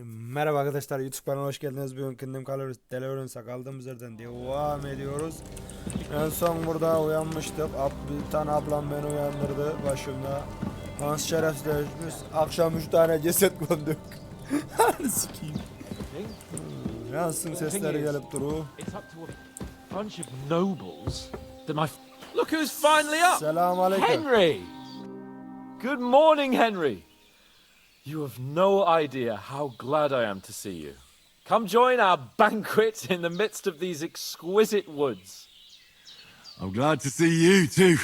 Merhaba arkadaşlar, YouTube kanalına hoş geldiniz. Bugün Kingdom Come Deliverance'a kaldığımız yerden devam ediyoruz. En son burada uyanmıştık. Bir tane ablam beni uyandırdı başımda. Hans şerefsizleşmiş. Akşam 3 tane ceset gömdük. Sikiyim. Yansın sesleri gelip duru. Bunch of nobles that my look who's finally up. Selam aleyküm. Henry. Good morning, Henry. You have no idea how glad I am to see you. Come join our banquet in the midst of these exquisite woods. I'm glad to see you too.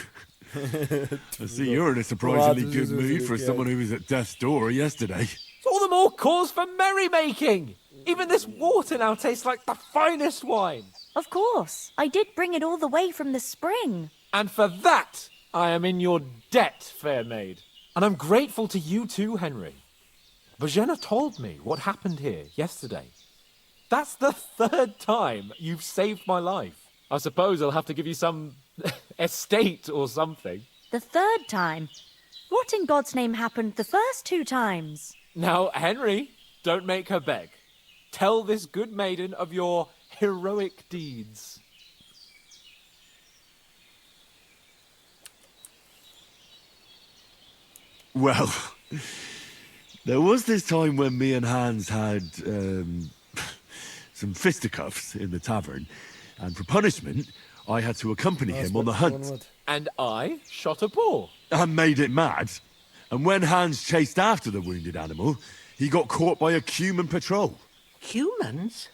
I see you're in a surprisingly good mood for someone who was at death's door yesterday. It's all the more cause for merrymaking. Even this water now tastes like the finest wine. Of course. I did bring it all the way from the spring. And for that, I am in your debt, fair maid. And I'm grateful to you too, Henry. Bojena told me what happened here yesterday. That's the third time you've saved my life. I suppose I'll have to give you some estate or something. The third time? What in God's name happened the first 2 times? Now, Henry, don't make her beg. Tell this good maiden of your heroic deeds. Well, there was this time when me and Hans had some fisticuffs in the tavern, and for punishment, I had to accompany him on the hunt. And I shot a boar. And made it mad. And when Hans chased after the wounded animal, he got caught by a human patrol. Humans?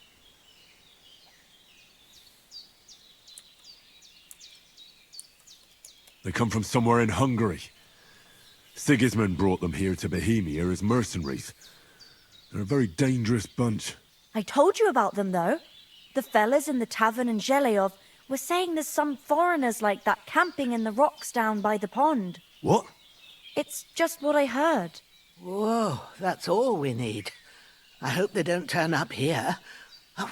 They come from somewhere in Hungary. Sigismund brought them here to Bohemia as mercenaries. They're a very dangerous bunch. I told you about them, though. The fellas in the tavern in Zheleyov were saying there's some foreigners like that camping in the rocks down by the pond. What? It's just what I heard. Whoa, that's all we need. I hope they don't turn up here.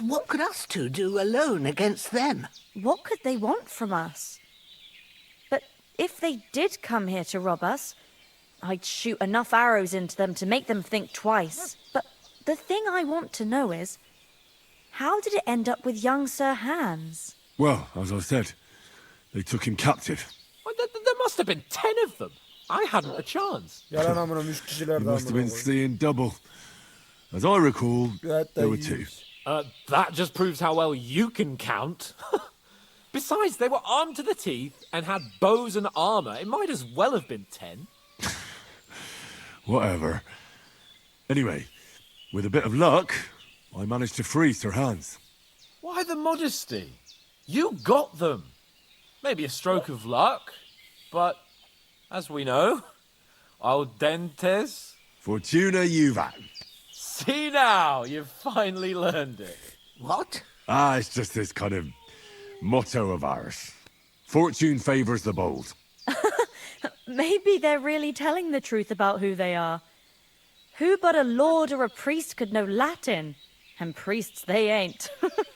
What could us two do alone against them? What could they want from us? But if they did come here to rob us, I'd shoot enough arrows into them to make them think twice. But the thing I want to know is, how did it end up with young Sir Hans? Well, as I said, they took him captive. Well, there must have been 10 of them. I hadn't a chance. Yalan amına 3 kişiler He daha must have been amına. seeing double. As I recall, there were 2. That just proves how well you can count. Besides, they were armed to the teeth and had bows and armor. It might as well have been 10. Whatever. Anyway, with a bit of luck, I managed to free Sir Hans. Why the modesty? You got them. Maybe a stroke of luck, but as we know, al dentes. Fortuna juvat. See now, you've finally learned it. What? It's just this kind of motto of ours. Fortune favors the bold. Maybe they're really telling the truth about who they are. Who but a lord or a priest could know Latin? And priests they ain't.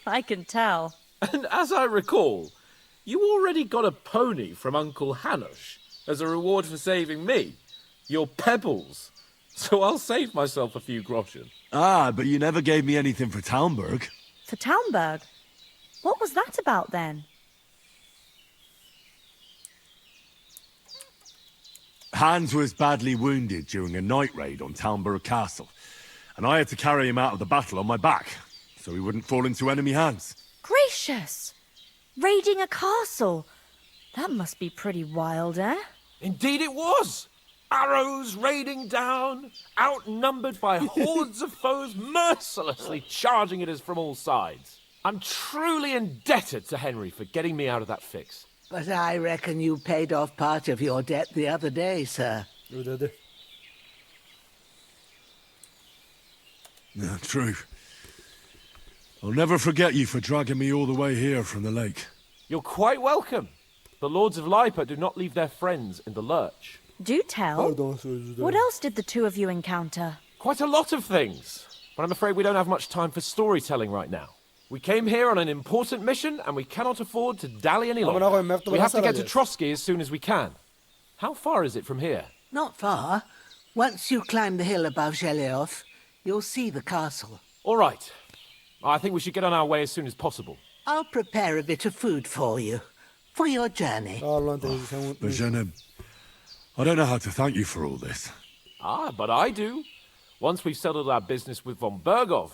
I can tell. And as I recall, you already got a pony from Uncle Hanush as a reward for saving me. Your pebbles. So I'll save myself a few groschen. But you never gave me anything for Talmberg. For Talmberg? What was that about then? Hans was badly wounded during a night raid on Talmberg Castle, and I had to carry him out of the battle on my back, so he wouldn't fall into enemy hands. Gracious! Raiding a castle? That must be pretty wild, eh? Indeed it was. Arrows raining down, outnumbered by hordes of foes mercilessly charging at us from all sides. I'm truly indebted to Henry for getting me out of that fix. But I reckon you paid off part of your debt the other day, sir. Ödedi. Yeah, true. I'll never forget you for dragging me all the way here from the lake. You're quite welcome. The Lords of Lipa do not leave their friends in the lurch. Do tell. Pardon, sözlü. What else did the 2 of you encounter? Quite a lot of things. But I'm afraid we don't have much time for storytelling right now. We came here on an important mission, and we cannot afford to dally any Amına koyayım, longer. mektubu We have nasıl to get to alacağız? Trotsky as soon as we can. How far is it from here? Not far. Once you climb the hill above Zheleyov, you'll see the castle. All right. I think we should get on our way as soon as possible. I'll prepare a bit of food for you, for your journey. Sağ ol lan teyze sen unutma. Bajana, I don't know how to thank you for all this. Ah, but I do. Once we've settled our business with von Bergov,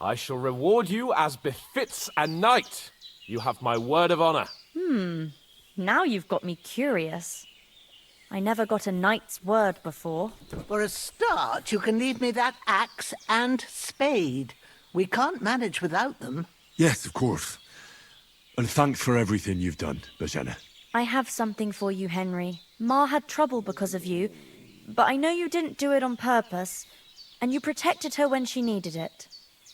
I shall reward you as befits a knight. You have my word of honor. Now you've got me curious. I never got a knight's word before. For a start, you can leave me that axe and spade. We can't manage without them. Yes, of course. And thanks for everything you've done, Bajana. I have something for you, Henry. Ma had trouble because of you, but I know you didn't do it on purpose, and you protected her when she needed it.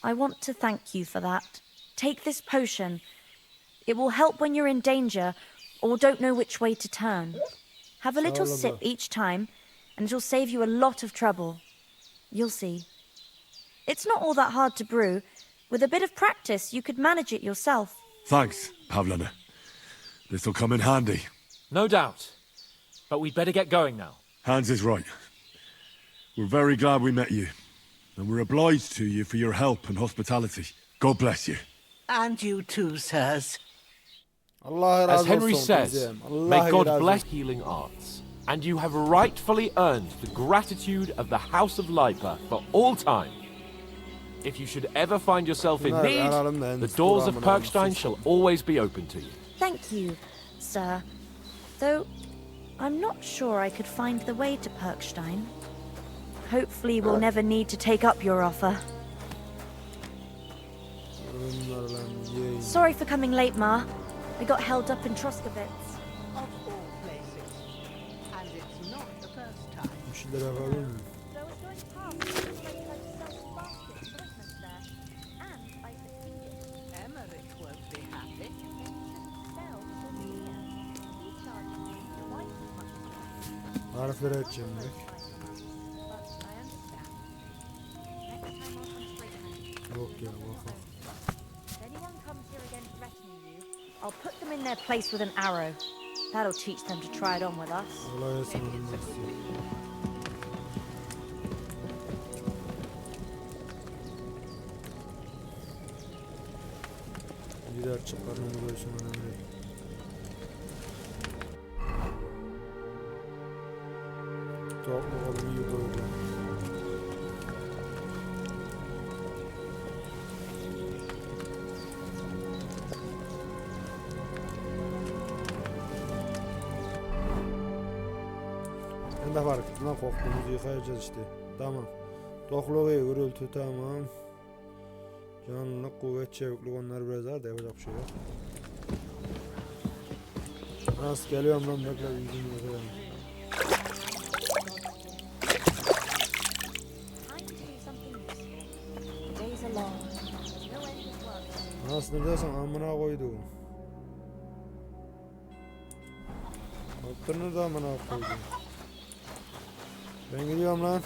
I want to thank you for that. Take this potion. It will help when you're in danger or don't know which way to turn. Have a little sip each time, and it'll save you a lot of trouble. You'll see. It's not all that hard to brew. With a bit of practice, you could manage it yourself. Thanks, Pavlana. This'll come in handy. No doubt. But we'd better get going now. Hans is right. We're very glad we met you. And we're obliged to you for your help and hospitality. God bless you. And you too, sirs. Allah As razı Henry olsun says, teyzem. may Allah God razı bless olsun. healing arts. And you have rightfully earned the gratitude of the House of Lipa for all time. If you should ever find yourself in Bunlar need, aralarında en the doors of duramın Perkstein arası. shall always be open to you. Thank you, sir. Though I'm not sure I could find the way to Perkstein. Hopefully we'll never need to take up your offer. Bunlar lan, yeğen. Sorry for coming late, Ma. I got held up in Troskowitz. Of all places. And it's not the first time. Bir şeyler yapabilir miyim? So I was going past and I tried to sell some baskets for Christmas there. And I succeeded. Emmerich won't be happy. Then you shouldn't sell till here. He charges me twice as much as that. Harfleri açacağım bak. But I understand. Next time I'll come straight home. Yok ya bak. If anyone comes here again threatening you, I'll put them in their place with an arrow. That'll teach them to try it on with us. Olay sanırım. Gider çıkar onu görsün önemli. Çok bakalım iyi doyuracağım. Ben de fark ettim lan koktuğumuzu yıkayacağız işte. Tamam. Tokluk iyi, gürültü tamam. Canlılık, kuvvet, çeviklik onlar biraz daha da yapacak bir şey yok. Nasıl geliyorum lan bekle yüzümü yıkayalım. Time to do something useful. The days are long. No end of work. Nasıl neredesin amına koydum. Baktın da amına koydum. Ben gidiyorum lan.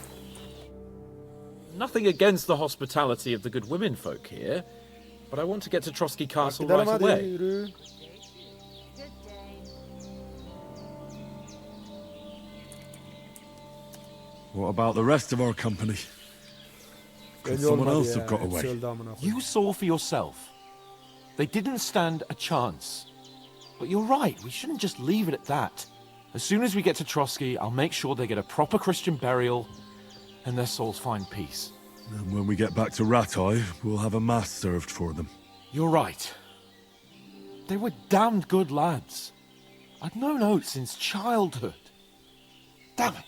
Nothing against the hospitality of the good women folk here, but I want to get to Trotsky Castle Gidelim right hadi away. yürü. Good day. What about the rest of our company? Could Belli someone olmadı else ya. have got Hepsi away? öldü amına koydum. You saw for yourself. They didn't stand a chance. But you're right, we shouldn't just leave it at that. As soon as we get to Trotsky, I'll make sure they get a proper Christian burial and their souls find peace. And when we get back to Ratai, we'll have a mass served for them. You're right. They were damned good lads. I'd known Oates since childhood. Damn it.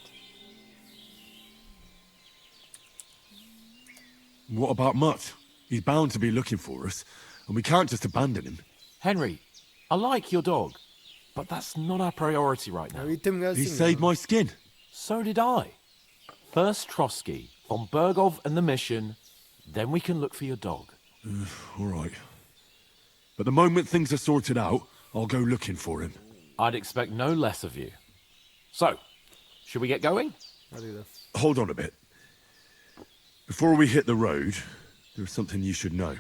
What about Mutt? He's bound to be looking for us, and we can't just abandon him. Henry, I like your dog, but that's not our priority right Ya now. itim gelsin He ya. saved my skin. So did I. First Trotsky, von Bergov and the mission, then we can look for your dog. All right. But the moment things are sorted out, I'll go looking for him. I'd expect no less of you. So, should we get going? Hadi gidelim. Hold on a bit. Before we hit the road, there's something you should know.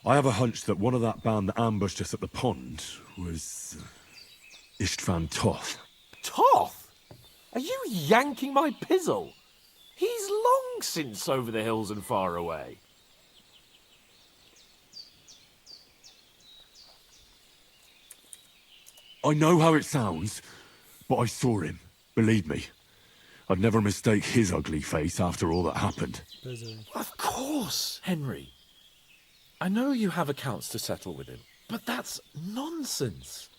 I have a hunch that one of that band that ambushed us at the pond was Istvan Toth. Toth? Are you yanking my pizzle? He's long since over the hills and far away. I know how it sounds, but I saw him. Believe me. I'd never mistake his ugly face after all that happened. Of course, Henry. I know you have accounts to settle with him, but that's nonsense.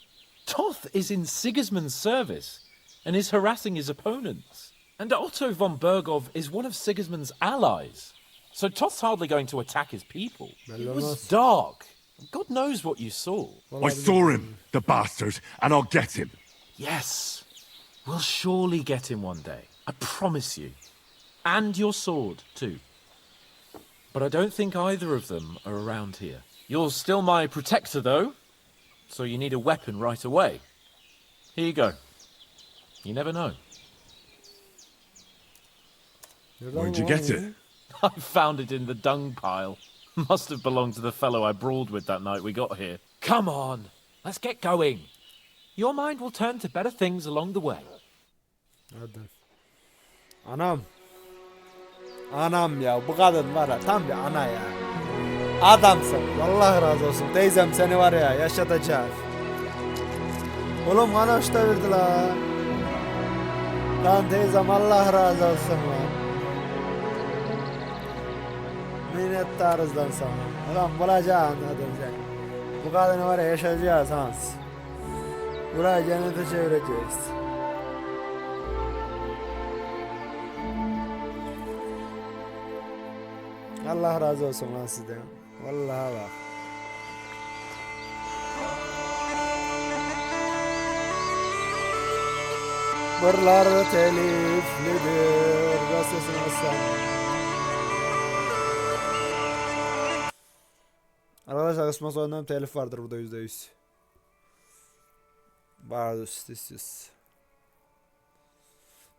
Toth is in Sigismund's service and is harassing his opponents. And Otto von Bergov is one of Sigismund's allies. So Toth's hardly going to attack his people. It was dark. God knows what you saw. I saw him, the bastard, and I'll get him. Yes, we'll surely get him one day. I promise you. And your sword, too. But I don't think either of them are around here. You're still my protector, though, so you need a weapon right away. Here you go. You never know. Where'd you get it? I found it in the dung pile. Must have belonged to the fellow I brawled with that night we got here. Come on, let's get going. Your mind will turn to better things along the way. Hadi. Anam. Anam ya, bu kadın var ya, tam bir ana ya. Adamsın. Allah razı olsun. Teyzem seni var ya, yaşatacak. Oğlum bana uçta verdi la. Lan teyzem Allah razı olsun lan. Minnettarız lan sana. Ulan bulacaksın adın sen. Bu kadını var ya, yaşayacağız Hans. Burayı cennete çevireceğiz. Allah razı olsun lan sizden. Vallahi bak. Buralar teliflidir. Basesine sen. Arkadaşlar kısma sonunda telif vardır burada %100. Bazı üstsüz.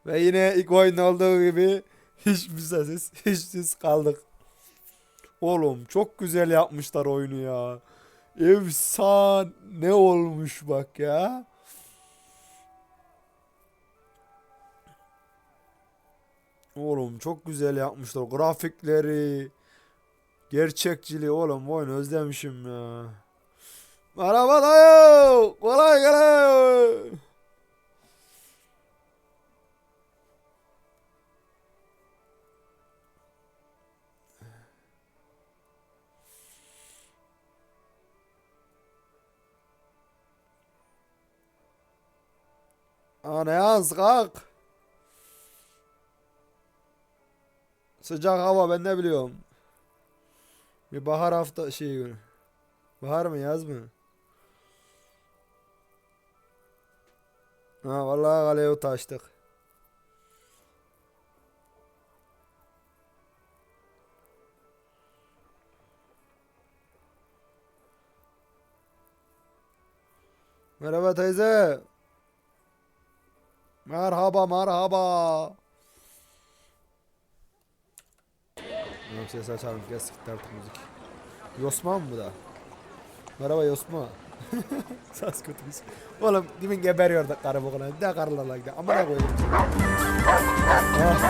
Ve yine ilk oyunda olduğu gibi hiçbir sessiz, hiçsiz kaldık. Oğlum çok güzel yapmışlar oyunu ya. Efsane olmuş bak ya. Oğlum çok güzel yapmışlar. Grafikleri, gerçekçiliği, oğlum bu oyunu özlemişim ya. Merhaba dayı. Kolay gelsin. Anayaz kalk. Sıcak hava, ben ne biliyorum. Bir bahar hafta şey. Bahar mı, yaz mı? Ha vallahi kaleye ulaştık. Merhaba teyze. Merhaba merhaba. Yok, ses açalım. Gel siktir artık müzik. Yosma mı bu da? Merhaba Yosma. Saz kötüyüz. Oğlum demin geberiyorduk karı bokuna. Bir daha karılarla gidelim. Amına koyayım. Ah.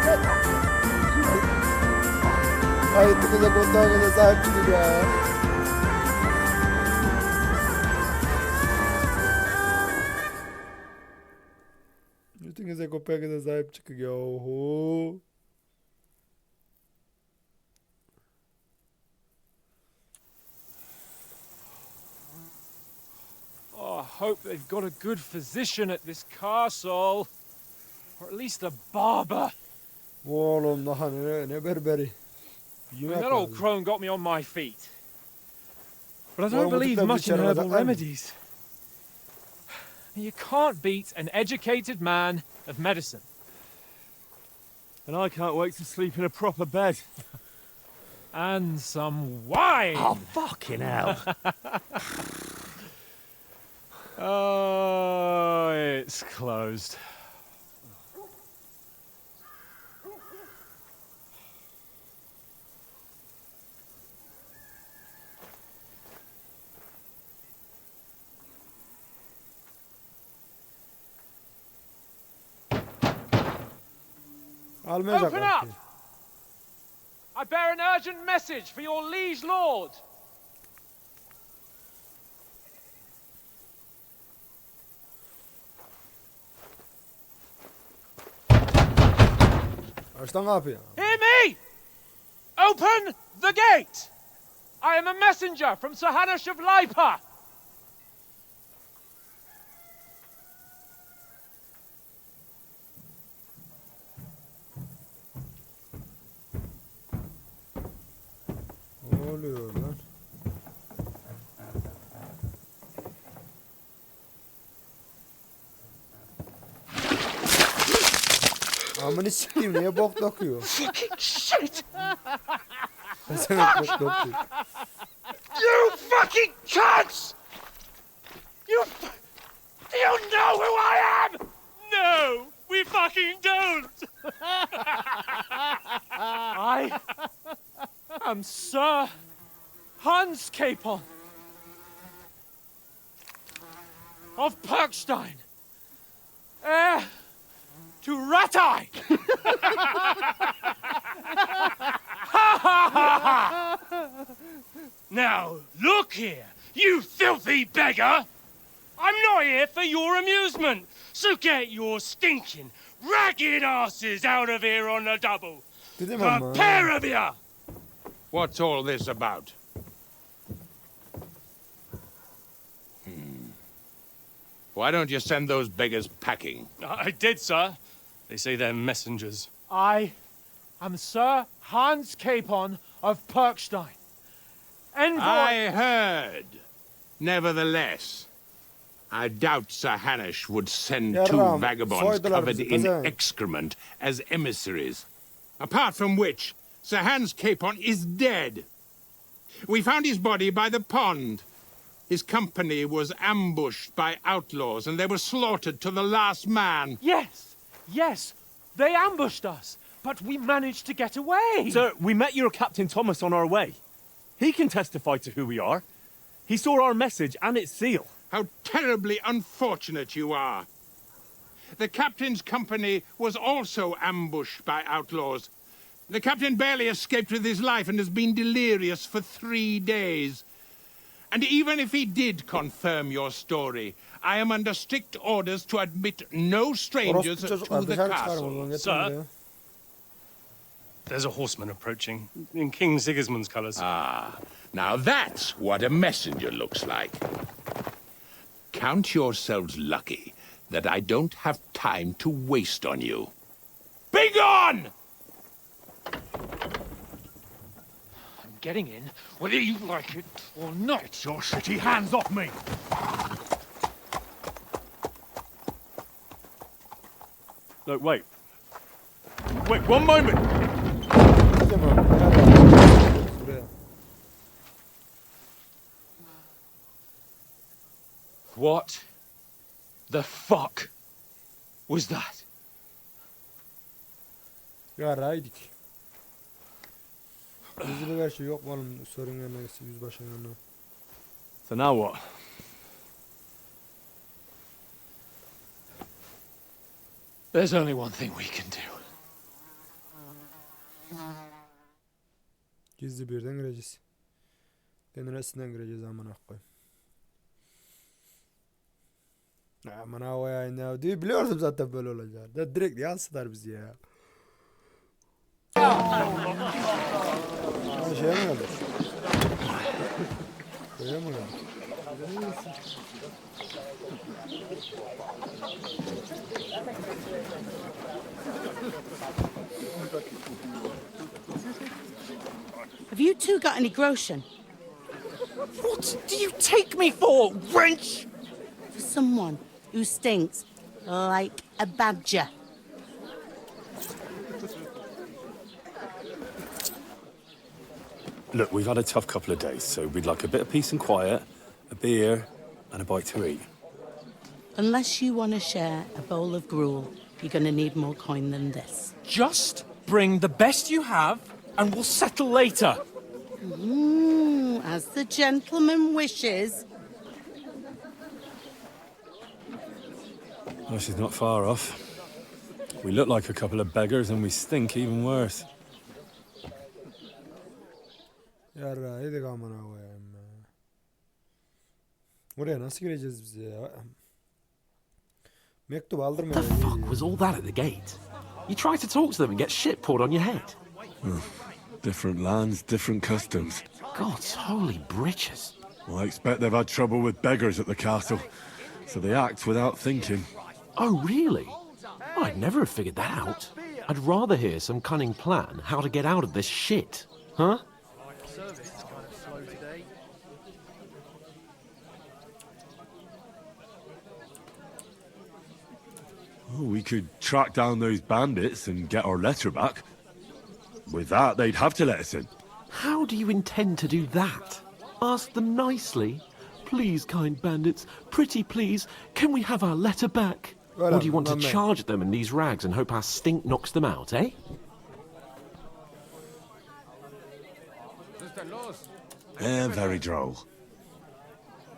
Kaç. Hayatımıza kontağımıza sahip çıkın ya. Bütünüze köpeğinize sahip çıkın ya. Oho. Oh, I hope they've got a good physician at this castle. Or at least a barber. Oğlum daha ne berberi. I mean, that old crone got me on my feet. But I don't Oğlum, bu believe tipten bir much in içeri herbal alacaklar mı? remedies. You can't beat an educated man of medicine. And I can't wait to sleep in a proper bed. And some wine! Oh, fucking hell. Oh, it's closed. Almayacak Open belki. up! I bear an urgent message for your liege lord. Aç lan kapıyı. Hear me! Open the gate! I am a messenger from Sir Hanush of Lipa. Ne oluyor lan? Amını sikeyim, niye bok dokuyor? Shit! Sen bok dokuyor. You fucking cunts! Do you know who I am? No, we fucking don't. I am Sir Hans Capon of Perkstein, heir to Ratai. Now, look here, you filthy beggar! I'm not here for your amusement, so get your stinking, ragged asses out of here on the double. Dedim A ama. pair of you! What's all this about? Why don't you send those beggars packing? I did, sir. They say they're messengers. I am Sir Hans Capon of Perkstein. Envoy... I heard. Nevertheless, I doubt Sir Hanush would send two Yaram, vagabonds soydular covered bizi, in pezevenk. excrement as emissaries. Apart from which, Sir Hans Capon is dead. We found his body by the pond. His company was ambushed by outlaws, and they were slaughtered to the last man. Yes, they ambushed us, but we managed to get away. Sir, we met your Captain Thomas on our way. He can testify to who we are. He saw our message and its seal. How terribly unfortunate you are. The captain's company was also ambushed by outlaws. The captain barely escaped with his life and has been delirious for 3 days. And even if he did confirm your story, I am under strict orders to admit no strangers Orospu to çocuklar the dışarı çıkarım o castle. zaman. Getirin Sir. buraya. There's a horseman approaching, in King Sigismund's colours. Now that's what a messenger looks like. Count yourselves lucky that I don't have time to waste on you. Be gone! I'm getting in, whether you like it or not. Your shitty hands off me! Look, wait. Wait, one moment! Dedim ama. Buraya. What the fuck was that? Yaraydık. Bizde her şey yok mu oğlum? Sorun yanına gitsin, yüzbaşının yanına. So now what? There's only one thing we can do. Gizli bir yerden gireceğiz. Neresinden gireceğiz amına koyayım. Aman havaya ne diyor, biliyordum zaten böyle olacağını. Da direkt yansılar bizi ya. Ha, şeye mi geldik? Şeye mi geldik? Have you two got any groschen? What do you take me for, wench? For someone who stinks like a badger. Look, we've had a tough couple of days, so we'd like a bit of peace and quiet, a beer, and a bite to eat. Unless you want to share a bowl of gruel, you're going to need more coin than this. Just bring the best you have, and we'll settle later. As the gentleman wishes. Well, she's not far off. We look like a couple of beggars and we stink even worse. Yarra yedik amına koyayım ya. Oraya nasıl gireceğiz biz ya? Mektup aldırmaya What the fuck was all that at the gate? You try to talk to them and get shit poured on your head. Different lands, different customs. God's holy britches. Well, I expect they've had trouble with beggars at the castle, so they act without thinking. Oh, really? I'd never have figured that out. I'd rather hear some cunning plan how to get out of this shit. Huh? Oh, we could track down those bandits and get our letter back. With that, they'd have to let us in. How do you intend to do that? Ask them nicely. Please, kind bandits, pretty please, can we have our letter back? Well, or do you want to man. charge them in these rags and hope our stink knocks them out, eh? Very droll.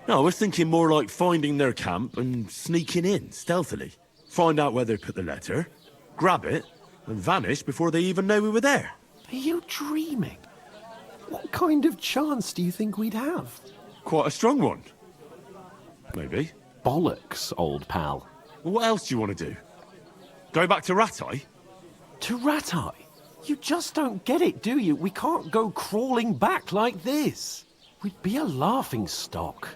No, I was thinking more like finding their camp and sneaking in stealthily. Find out where they put the letter, grab it, and vanish before they even know we were there. Are you dreaming? What kind of chance do you think we'd have? Quite a strong one. Maybe. Bollocks, old pal. Well, what else do you want to do? Go back to Ratai? To Ratai? You just don't get it, do you? We can't go crawling back like this. We'd be a laughing stock.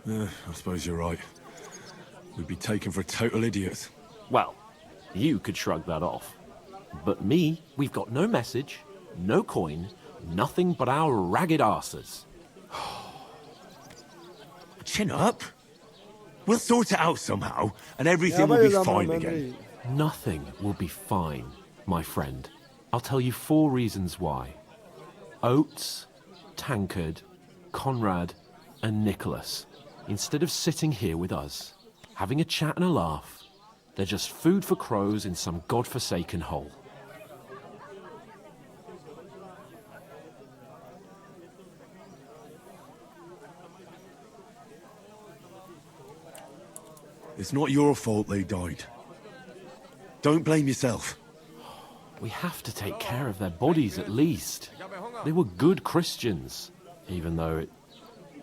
I suppose you're right. We'd be taken for total idiots. Well, you could shrug that off. But me, we've got no message, no coin, nothing but our ragged arses. Chin up. We'll sort it out somehow, and everything will be fine again. Nothing will be fine, my friend. I'll tell you 4 reasons why. Oates, Tankard, Conrad, and Nicholas, instead of sitting here with us, having a chat and a laugh, they're just food for crows in some godforsaken hole. It's not your fault they died. Don't blame yourself. We have to take care of their bodies at least. They were good Christians, even though it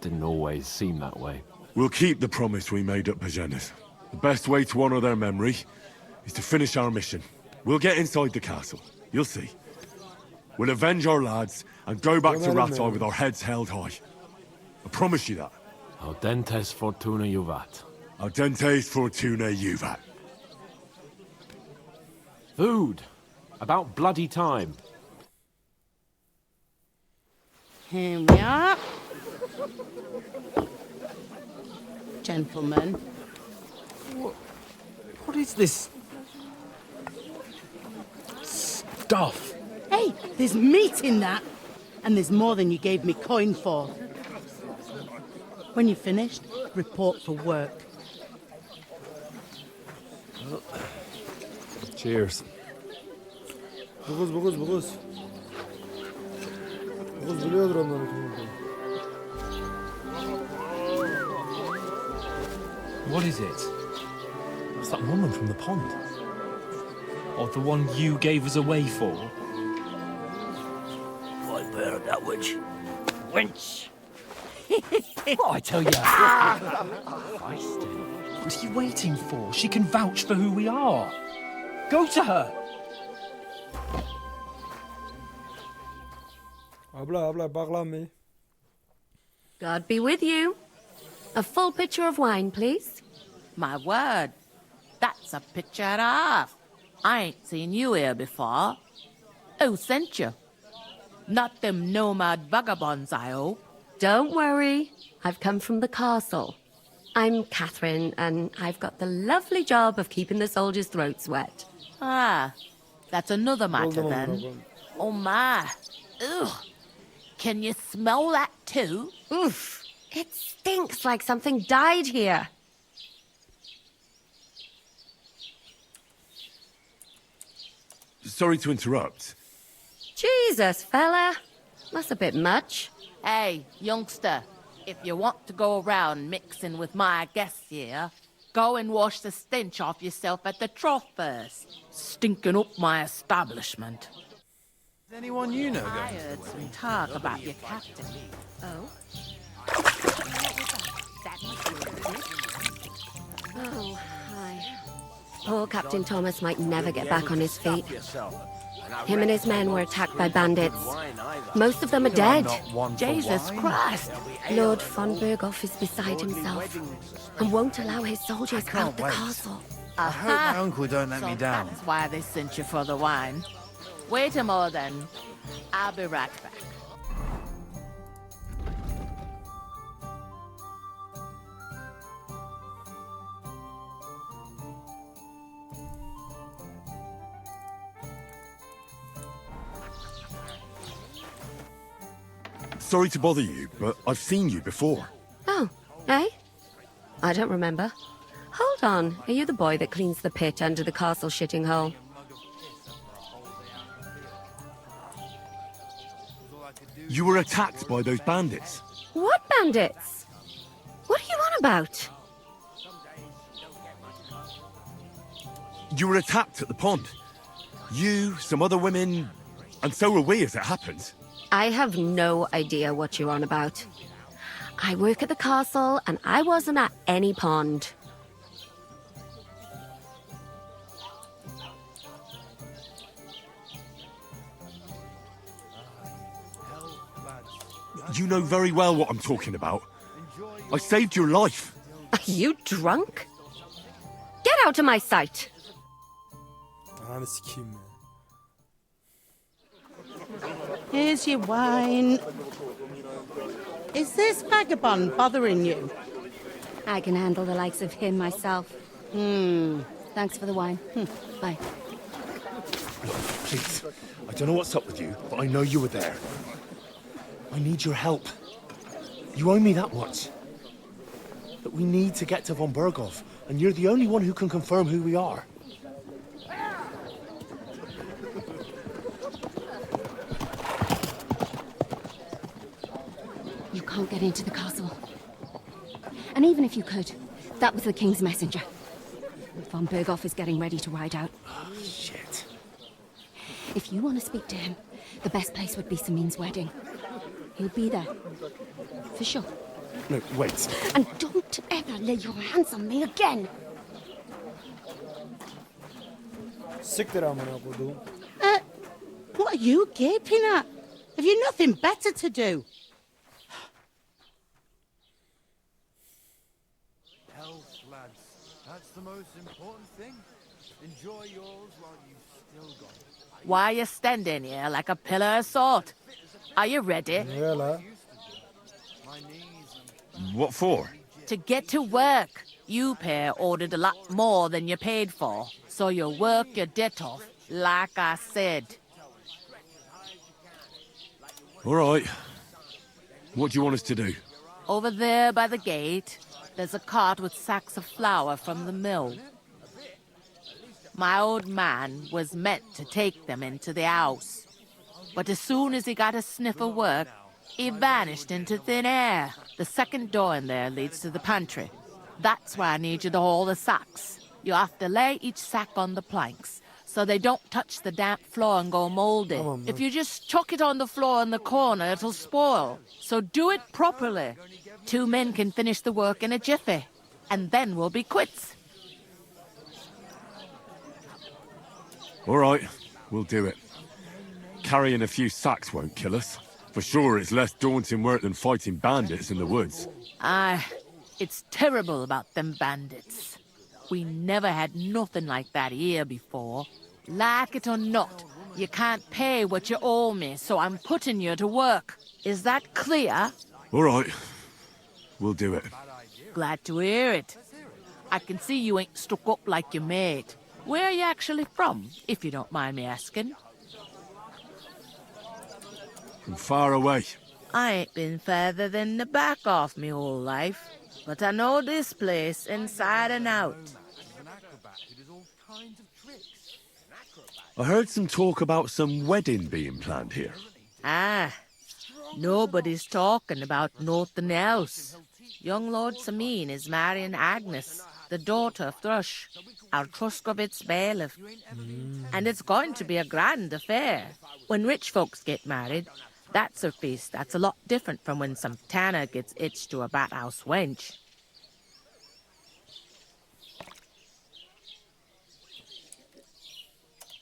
didn't always seem that way. We'll keep the promise we made at Bajenas. The best way to honor their memory is to finish our mission. We'll get inside the castle. You'll see. We'll avenge our lads and go back to Ratai with our heads held high. I promise you that. Audentes fortuna juvat. Audentes fortuna juvat. Food. About bloody time. Here we are. Gentlemen. What is this stuff? Hey, there's meat in that. And there's more than you gave me coin for. When you're finished, report for work. Cheers. Bu kız. Bu kız biliyordur onların kim olduğunu. What is it? It's that woman from the pond. Or the one you gave us away for? I've heard that witch. Wench! What I tell you? What are you waiting for? She can vouch for who we are. Go to her. Abla bak lan bir. God be with you. A full pitcher of wine, please. My word, that's a picture and a half. I ain't seen you here before. Who sent you? Not them nomad vagabonds, I hope. Don't worry. I've come from the castle. I'm Catherine, and I've got the lovely job of keeping the soldiers' throats wet. Ah, that's another matter Oldu mu then. baba? Oh my. Ugh. Can you smell that too? Oof. It stinks like something died here. Sorry to interrupt. Jesus, fella. That's a bit much. Hey, youngster, if you want to go around mixing with my guests here, Go and wash the stench off yourself at the trough first. Stinking up my establishment. Is anyone you know I going to heard the some wedding? talk about your captain. Oh? Oh, hi. Poor Captain Thomas might never get back on his feet. Him and his men were attacked by bandits. Most of them are dead. Jesus Christ! Lord von Berghoff is beside himself and won't allow his soldiers out the castle. I hope my uncle don't let So me down. that's why they sent you for the wine. Wait a moment then. I'll be right back. Sorry to bother you, but I've seen you before. Oh, eh? I don't remember. Hold on, are you the boy that cleans the pit under the castle shitting hole? You were attacked by those bandits. What bandits? What are you on about? You were attacked at the pond. You, some other women, and so were we as it happens. I have no idea what you're on about. I work at the castle and I wasn't at any pond. You know very well what I'm talking about. I saved your life. Are you drunk? Get out of my sight! Ananı sikeyim ya. Here's your wine. Is this vagabond bothering you? I can handle the likes of him myself. Thanks for the wine. Bye. Please, I don't know what's up with you, but I know you were there. I need your help. You owe me that much. But we need to get to von Berghoff, and you're the only one who can confirm who we are. You can't get into the castle. And even if you could, that was the king's messenger. Von Berghoff is getting ready to ride out. Oh, shit. If you want to speak to him, the best place would be Samin's wedding. He'll be there. For sure. No, wait. And don't ever lay your hands on me again! Siktir amına koduğum. What are you gaping at? Have you nothing better to do? Health, lads. That's the most important thing. Enjoy yours while you've still got it. Why are you standing here like a pillar of salt? Are you ready? Niye la? What for? To get to work. You pair ordered a lot more than you paid for, so you'll work your debt off, like I said. All right. What do you want us to do? Over there by the gate, there's a cart with sacks of flour from the mill. My old man was meant to take them into the house, but as soon as he got a sniff of work, he vanished into thin air. The second door in there leads to the pantry. That's where I need you to haul the sacks. You have to lay each sack on the planks so they don't touch the damp floor and go moldy. If you just chuck it on the floor in the corner, it'll spoil. So do it properly. 2 men can finish the work in a jiffy, and then we'll be quits. All right, we'll do it. Carrying a few sacks won't kill us. For sure, it's less daunting work than fighting bandits in the woods. Aye, it's terrible about them bandits. We never had nothing like that here before. Like it or not, you can't pay what you owe me, so I'm putting you to work. Is that clear? All right, we'll do it. Glad to hear it. I can see you ain't stuck up like your mate. Where are you actually from, if you don't mind me asking? From far away. I ain't been further than the back off me whole life, but I know this place inside and out. I heard some talk about some wedding being planned here. Ah, nobody's talking about nothing else. Young Lord Samin is marrying Agnes. the daughter Thrush, our Truskovitz bailiff. And it's going to be a grand affair. When rich folks get married, that's a feast that's a lot different from when some tanner gets hitched to a bathouse wench.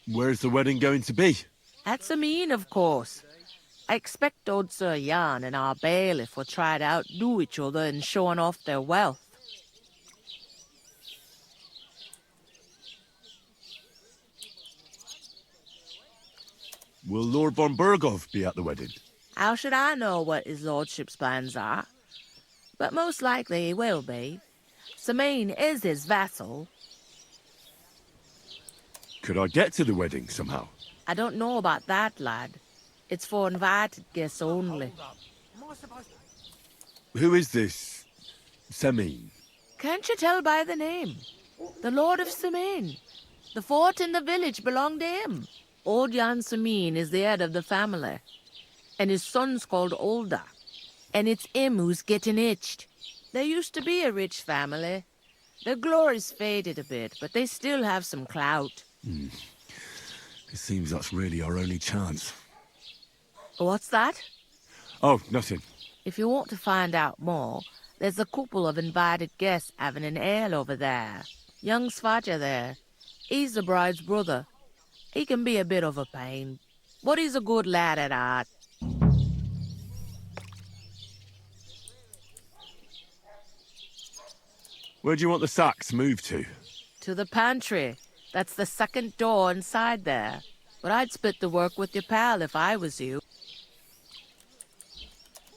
Where's the wedding going to be? At Sameen, of course. I expect old Sir Jan and our bailiff will try to outdo each other in showing off their wealth. Will Lord von Bergov be at the wedding? How should I know what his lordship's plans are? But most likely he will be. Sameen is his vassal. Could I get to the wedding somehow? I don't know about that, lad. It's for invited guests only. Who is this Semin? Can't you tell by the name? The Lord of Sameen. The fort in the village belonged to him. Old Jan Sameen is the head of the family. And his son's called Olda. And it's him who's getting itched. There used to be a rich family. Their glory's faded a bit, but they still have some clout. It seems that's really our only chance. What's that? Oh, nothing. If you want to find out more, there's a couple of invited guests having an ale over there. Young Svaja there. He's the bride's brother. He can be a bit of a pain, but he's a good lad at heart. Where do you want the sacks moved to? To the pantry. That's the second door inside there. But I'd split the work with your pal if I was you.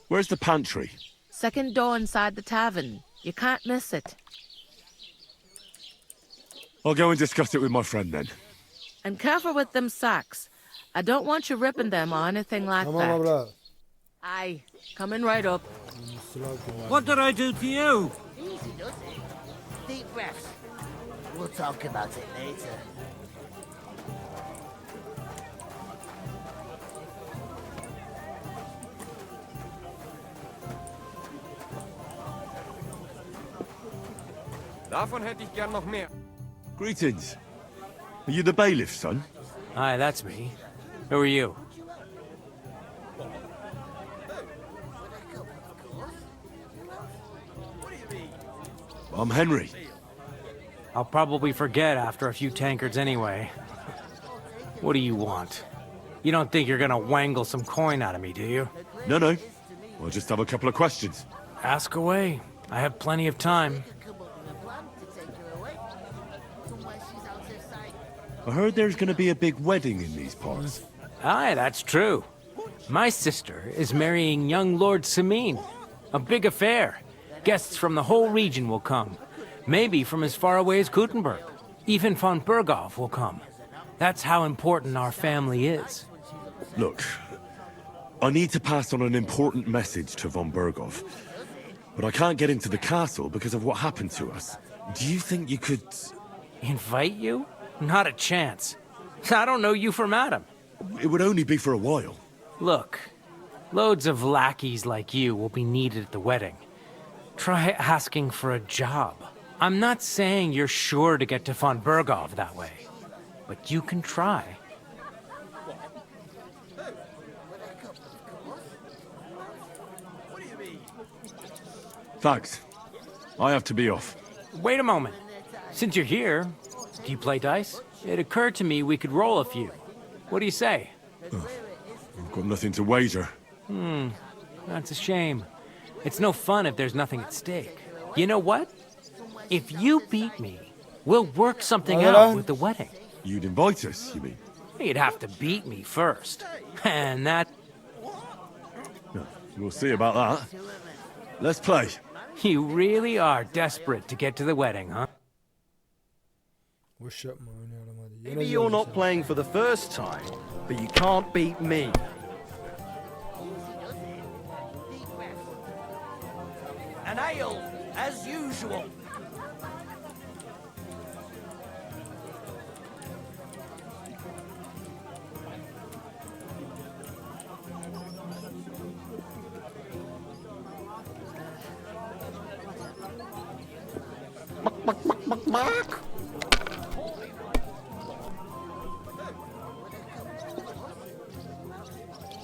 Where's the pantry? Second door inside the tavern. You can't miss it. I'll go and discuss it with my friend then. And careful with them sacks. I don't want you ripping them or anything like Tamam that. abla. Aye, coming right up. What did I do to you? Easy does it. Deep breaths. We'll talk about it later. Davon hätte ich gern noch mehr. Greetings. Are you the bailiff, son? Hi, that's me. Who are you? I'm Henry. I'll probably forget after a few tankards anyway. What do you want? You don't think you're gonna wangle some coin out of me, do you? No. I'll just have a couple of questions. Ask away. I have plenty of time. I heard there's going to be a big wedding in these parts. Aye, that's true. My sister is marrying young Lord Sameen. A big affair. Guests from the whole region will come. Maybe from as far away as Gutenberg. Even von Berghoff will come. That's how important our family is. Look, I need to pass on an important message to von Berghoff. But I can't get into the castle because of what happened to us. Do you think you could... Invite you? Not a chance. I don't know you from Adam. It would only be for a while. Look, loads of lackeys like you will be needed at the wedding. Try asking for a job. I'm not saying you're sure to get to von Berghoff that way, but you can try. Thanks. I have to be off. Wait a moment. Since you're here, do you play dice? It occurred to me we could roll a few. What do you say? I've got nothing to wager. That's a shame. It's no fun if there's nothing at stake. You know what? If you beat me, we'll work something out with the wedding. You'd invite us, you mean? You'd have to beat me first. And that... We'll see about that. Let's play. You really are desperate to get to the wedding, huh? Boş yapma oynayalım hadi. Maybe you're not playing for the first time, but you can't beat me. An ale, as usual.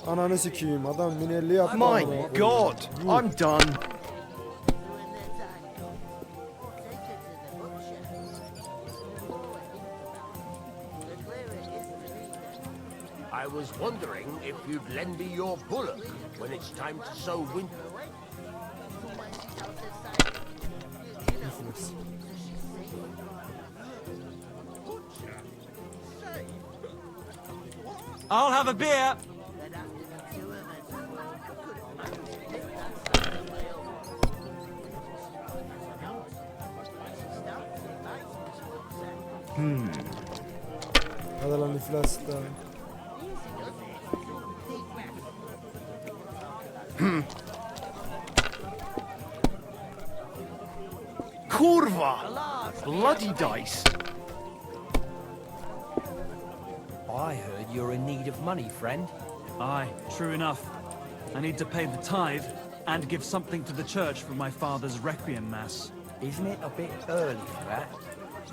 Ananı sikeyim, adam minelli yaptı. My God, I'm done. I was wondering if you'd lend me your bullock when it's time to sow winter. I'll have a beer. Hadi lan iflas da. Kurva! Bloody dice. I heard you're in need of money, friend. Aye, true enough. I need to pay the tithe and give something to the church for my father's requiem mass. Isn't it a bit early for that?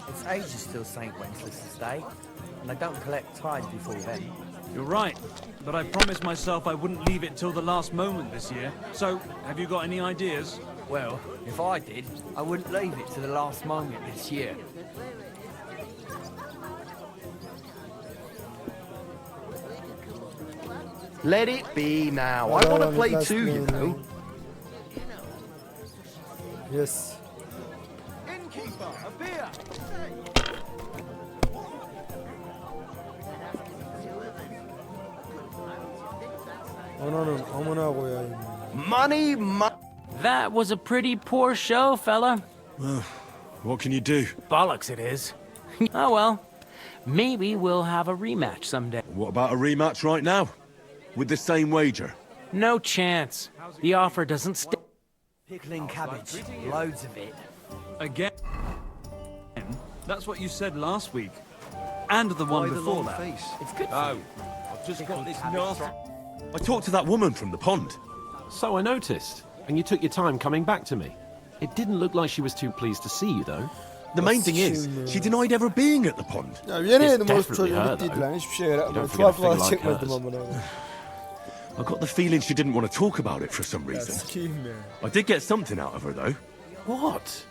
It's ages till St. Wenceslas Day, and they don't collect tithes before then. You're right, but I promised myself I wouldn't leave it till the last moment this year. So, have you got any ideas? Well, if I did, I wouldn't leave it to the last moment this year. Let it be now. I want to play too, you know. Yes. Innkeeper, a beer! Ananın amına koyayım. Money, That was a pretty poor show, fella. What can you do? Bollocks it is. Oh well. Maybe we'll have a rematch someday. What about a rematch right now? With the same wager? No chance. The offer doesn't stick. Pickling cabbage, loads of it. Again? That's what you said last week. And the one before that. It's good for Oh, you. I've just got this nasty... I talked to that woman from the pond. So I noticed, and you took your time coming back to me. It didn't look like she was too pleased to see you, though. The main thing is, she denied ever being at the pond. Ya yeni yedim o definitely çocuğu her, bittiydi though. lan, hiçbir şey yaratmadı. don't forget a Tuhaf thing like çekmedim hers. amına koyayım. I got the feeling she didn't want to talk about it for some Ya reason. sikeyim ya. I did get something out of her, though. What?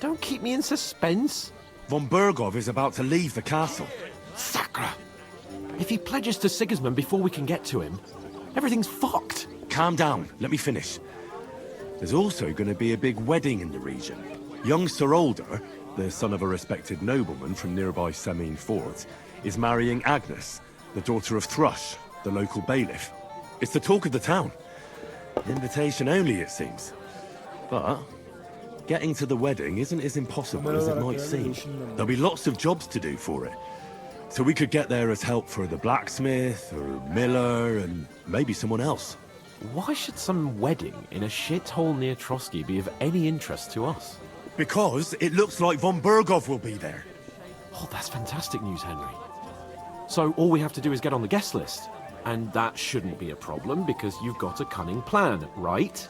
Don't keep me in suspense. Von Bergov is about to leave the castle. Sacra! If he pledges to Sigismund before we can get to him, everything's fucked. Calm down, let me finish. There's also going to be a big wedding in the region. Young Sir Older, the son of a respected nobleman from nearby Semine Fort, is marrying Agnes, the daughter of Thrush, the local bailiff. It's the talk of the town. Invitation only, it seems. But getting to the wedding isn't as impossible as it might seem. There'll be lots of jobs to do for it. So we could get there as help for the blacksmith, or miller, and maybe someone else. Why should some wedding in a shithole near Trotsky be of any interest to us? Because it looks like Von Bergov will be there. Oh, that's fantastic news, Henry. So all we have to do is get on the guest list. And that shouldn't be a problem because you've got a cunning plan, right?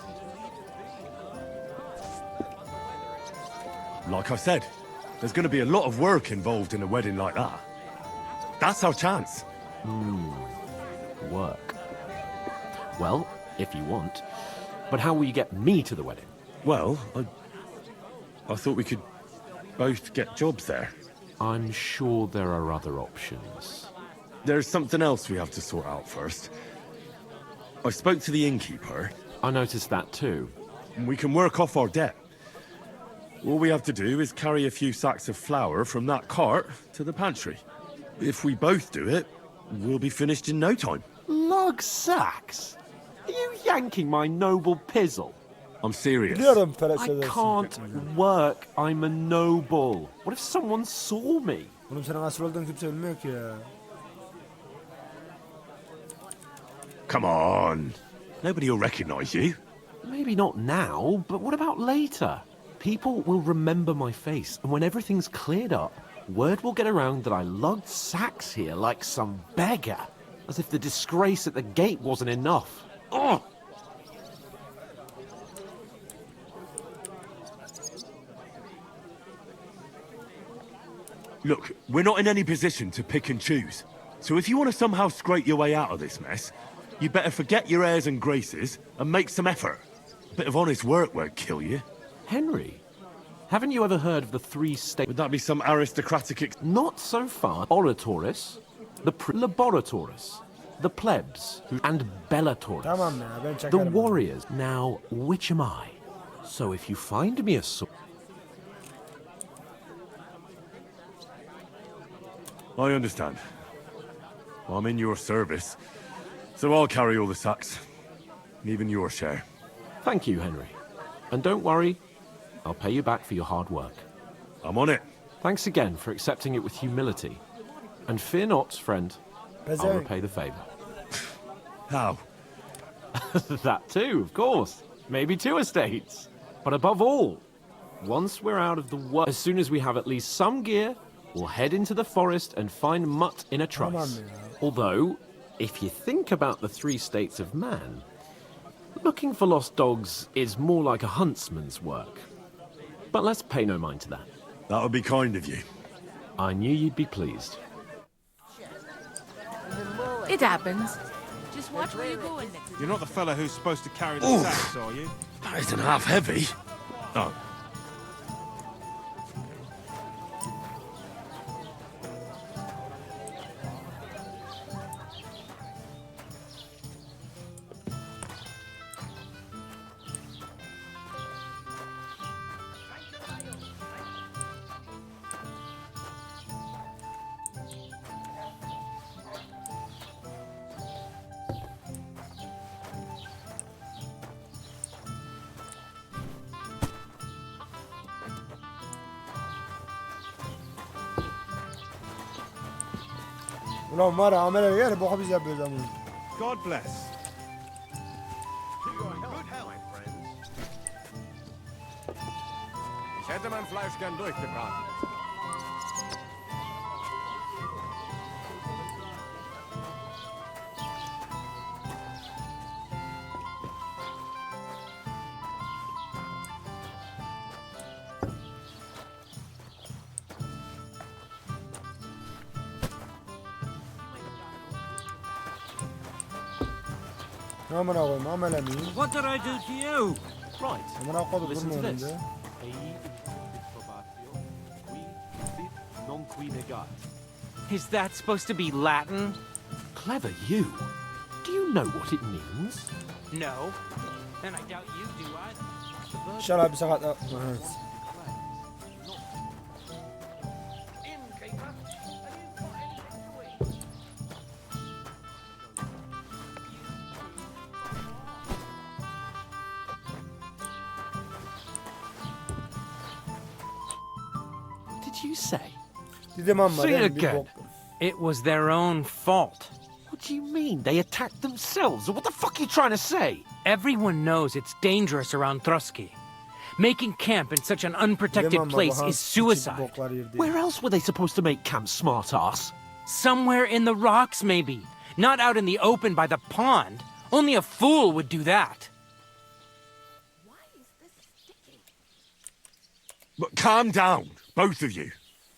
Like I said, there's going to be a lot of work involved in a wedding like that. That's our chance. Work. Well, if you want. But how will you get me to the wedding? Well, I thought we could both get jobs there. I'm sure there are other options. There's something else we have to sort out first. I spoke to the innkeeper. I noticed that too. And we can work off our debt. All we have to do is carry a few sacks of flour from that cart to the pantry. If we both do it, we'll be finished in no time. Lug sacks? Are you yanking my noble pizzle? I'm serious. Biliyorum Ferhat I Sezer. can't work. I'm a noble. What if someone saw me? Oğlum senin asıl olduğun kimse bilmiyor ki ya. Come on. Nobody will recognize you. Maybe not now, but what about later? People will remember my face, and when everything's cleared up, word will get around that I lugged sacks here like some beggar. As if the disgrace at the gate wasn't enough. Ugh! Look, we're not in any position to pick and choose. So if you want to somehow scrape your way out of this mess, you better forget your airs and graces and make some effort. A bit of honest work won't kill you. Henry, haven't you ever heard of the 3 states? Would that be some aristocratic... Not so far. Oratoris, the laboratoris, the plebs, and bellatoris. Tamam ya, ben The çekerim. warriors. Now, which am I? So if you find me a sword... I understand. I'm in your service, so I'll carry all the sacks. Even your share. Thank you, Henry. And don't worry, I'll pay you back for your hard work. I'm on it. Thanks again for accepting it with humility. And fear not, friend. I'll Benzeri. repay the favor. How? That too, of course. Maybe 2 estates. But above all, once we're out of the world, as soon as we have at least some gear, we'll head into the forest and find mutt in a trice. Although, if you think about the 3 states of man, looking for lost dogs is more like a huntsman's work. But let's pay no mind to that. That would be kind of you. I knew you'd be pleased. It happens. Just watch where you're going. You're not the fella who's supposed to carry the Oof. sacks, are you? That isn't half heavy. Oh. Ulan var ya amele yer boku biz yapıyoruz ama. God bless. Ich hätte mein Fleisch gern durchgebraten. Amına koyayım amele miyim? What did I do to you? Right. Amına koyduk Listen durma to this. önünde. Is that supposed to be Latin? Clever you. Do you know what it means? No. And I doubt you do either. İnşallah bir sakat... Evet. Did you say? Dedim ama See ben it bir again. bok. It was their own fault. What do you mean? They attacked themselves? What the fuck are you trying to say? Everyone knows it's dangerous around Trotsky. Making camp in such an unprotected place is suicide. Where else were they supposed to make camp, smart-ass? Somewhere in the rocks, maybe. Not out in the open by the pond. Only a fool would do that. But calm down, both of you.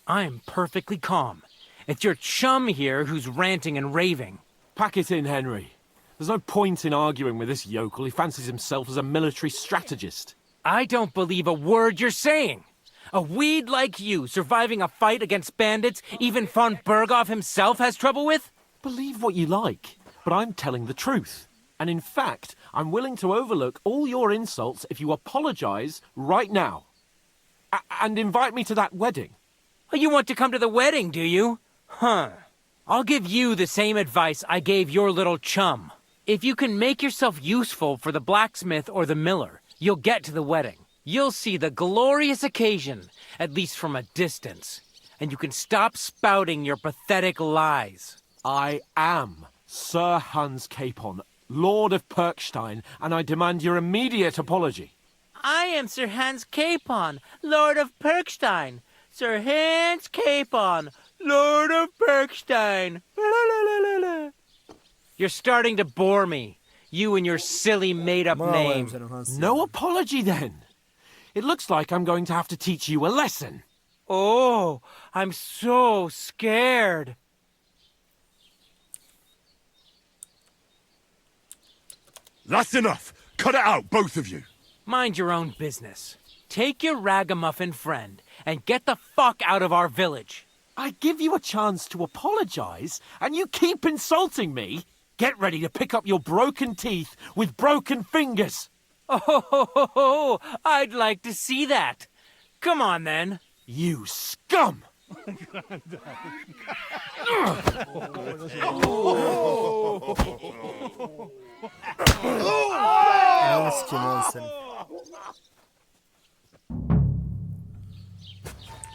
I'm perfectly calm. It's your chum here who's ranting and raving. Pack it in, Henry. There's no point in arguing with this yokel. He fancies himself as a military strategist. I don't believe a word you're saying. A weed like you surviving a fight against bandits even von Berghoff himself has trouble with? Believe what you like, but I'm telling the truth. And in fact, I'm willing to overlook all your insults if you apologize right now. And invite me to that wedding. Oh, you want to come to the wedding, do you? Huh. I'll give you the same advice I gave your little chum. If you can make yourself useful for the blacksmith or the miller, you'll get to the wedding. You'll see the glorious occasion, at least from a distance. And you can stop spouting your pathetic lies. I am Sir Hans Capon, Lord of Perkstein, and I demand your immediate apology. I am Sir Hans Capon, Lord of Perkstein. Sir Hans Capon, Lord of Perkstein. You're starting to bore me. You and your silly made-up name. No apology, then. It looks like I'm going to have to teach you a lesson. Oh, I'm so scared. That's enough. Cut it out, both of you. Mind your own business. Take your ragamuffin friend and get the fuck out of our village. I give you a chance to apologize, and you keep insulting me? Get ready to pick up your broken teeth with broken fingers. Oh, I'd like to see that. Come on, then. You scum!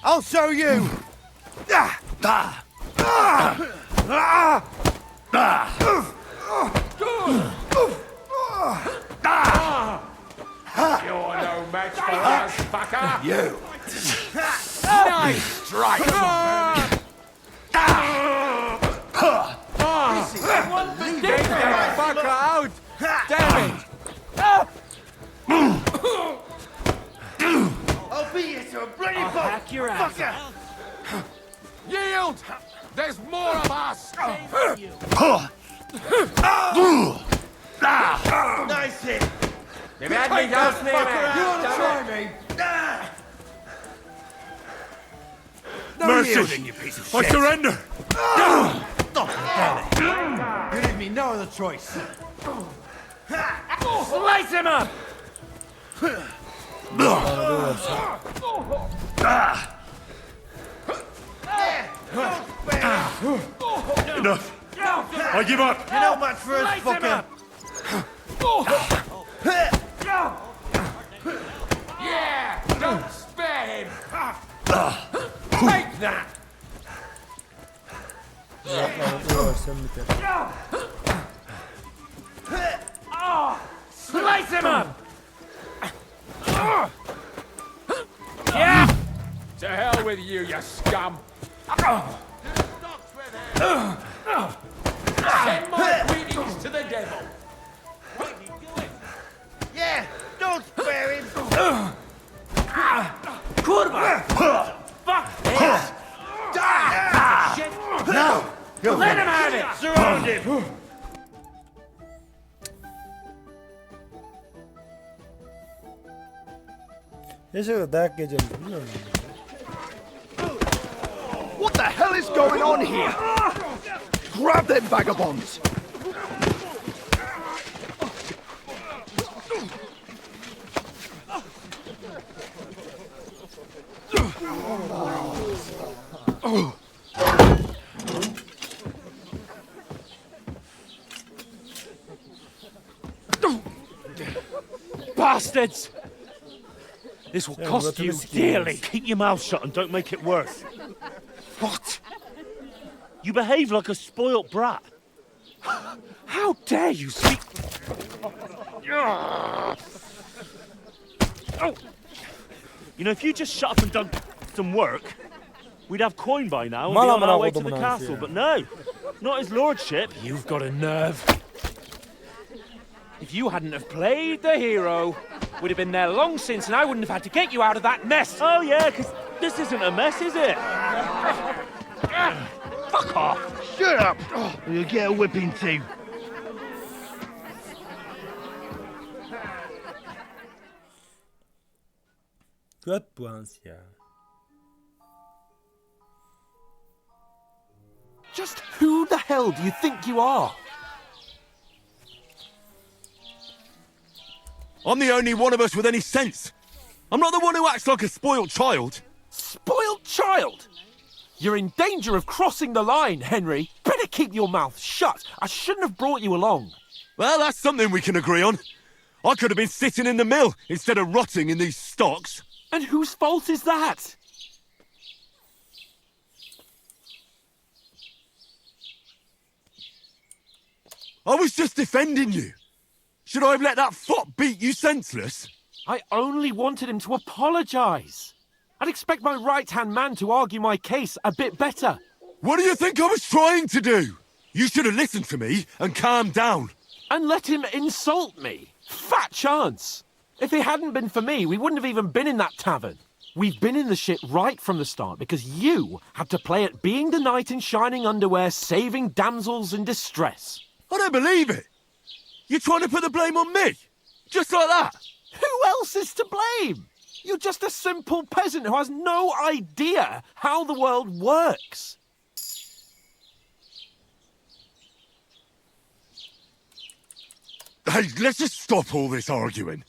I'll show you! You're no match for us, fucker! You! Nice strike! Take that fucker out! Damn it! I'll beat you to a bloody I'll pulp, hack your ass. fucker! Yield! There's more of us! Nice hit! They've had me down near You wanna try me? No Mercy! yielding, you piece of I shit! surrender! You leave me no other choice. Slice him up! Enough! I give up! You're not much for us, fucker! Yeah! Don't spare him! Take that! Slice him up! Yeah! To hell with you, you scum! Send my greetings to the devil! Yeah! Don't spare him! Kurwa! Fuck this! No! Let him have it! Surround him! Yaşar dayak yiyeceğim biliyor musun? What the hell is going on here? Grab them vagabonds! Bastards! This will cost you dearly. Keep your mouth shut and don't make it worse. What? You behave like a spoilt brat. How dare you speak... Oh. You know, if you just shut up and done some work, we'd have coin by now and be on our way to the castle, but no. Not his lordship. You've got a nerve. If you hadn't have played the hero, we'd have been there long since and I wouldn't have had to get you out of that mess. Oh yeah, because this isn't a mess, is it? Fuck off. Shut up! Or you'll get a whipping too. Göt bu Hans ya. Just who the hell do you think you are? I'm the only one of us with any sense. I'm not the one who acts like a spoiled child. Spoiled child? You're in danger of crossing the line, Henry. Better keep your mouth shut. I shouldn't have brought you along. Well, that's something we can agree on. I could have been sitting in the mill instead of rotting in these stocks. And whose fault is that? I was just defending you. Should I have let that fop beat you senseless? I only wanted him to apologise. I'd expect my right-hand man to argue my case a bit better. What do you think I was trying to do? You should have listened to me and calmed down. And let him insult me. Fat chance. If it hadn't been for me, we wouldn't have even been in that tavern. We've been in the shit right from the start because you had to play at being the knight in shining underwear, saving damsels in distress. I don't believe it. You're trying to put the blame on me? Just like that? Who else is to blame? You're just a simple peasant who has no idea how the world works. Hey, let's just stop all this arguing.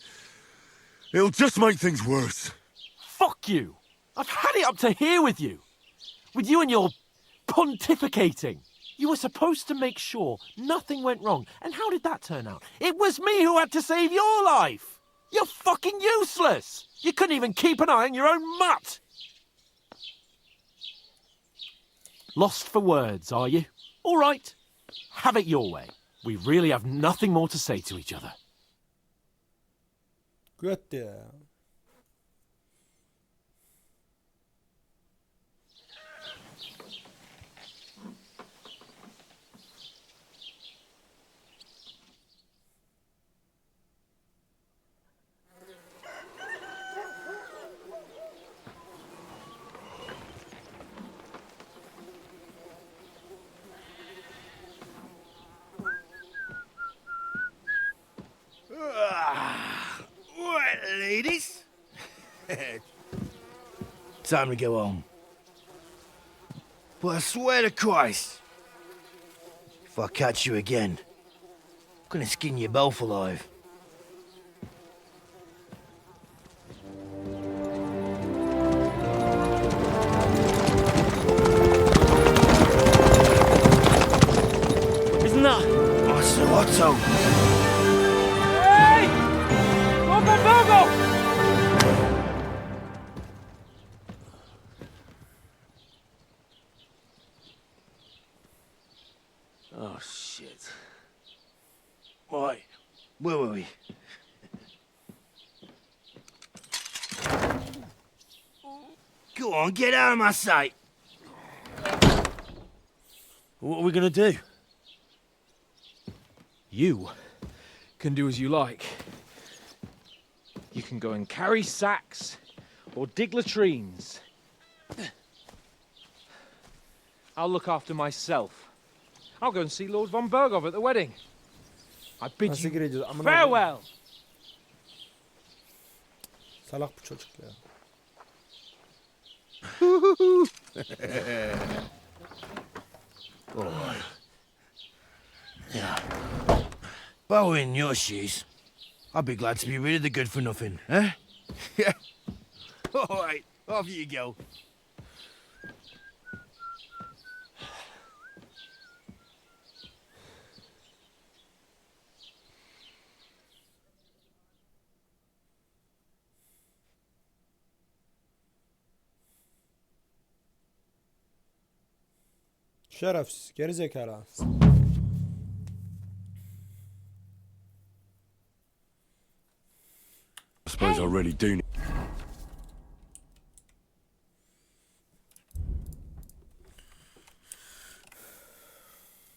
It'll just make things worse. Fuck you. I've had it up to here with you. With you and your pontificating. You were supposed to make sure nothing went wrong. And how did that turn out? It was me who had to save your life. You're fucking useless. You couldn't even keep an eye on your own mutt. Lost for words, are you? All right. Have it your way. We really have nothing more to say to each other. Göt ya. Right, ladies. Time to go home. But I swear to Christ, if I catch you again, I'm gonna skin you both alive. Isn't that? Oh, so Otto. Oh, shit. Right, where were we? Go on, get out of my sight. What are we gonna do? You can do as you like. You can go and carry sacks or dig latrines. I'll look after myself. I'll go and see Lord von Berghoff at the wedding. I bid Nasıl you gireceğiz? Amına farewell. Salak bu çocuk ya. All right. Yeah. If I were in your shoes, I'd be glad to be rid of the good for nothing, eh? Yeah. All right, off you go. Şerefsiz, gerizekalı. I suppose I really do need...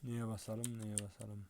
Niye basalım, niye basalım?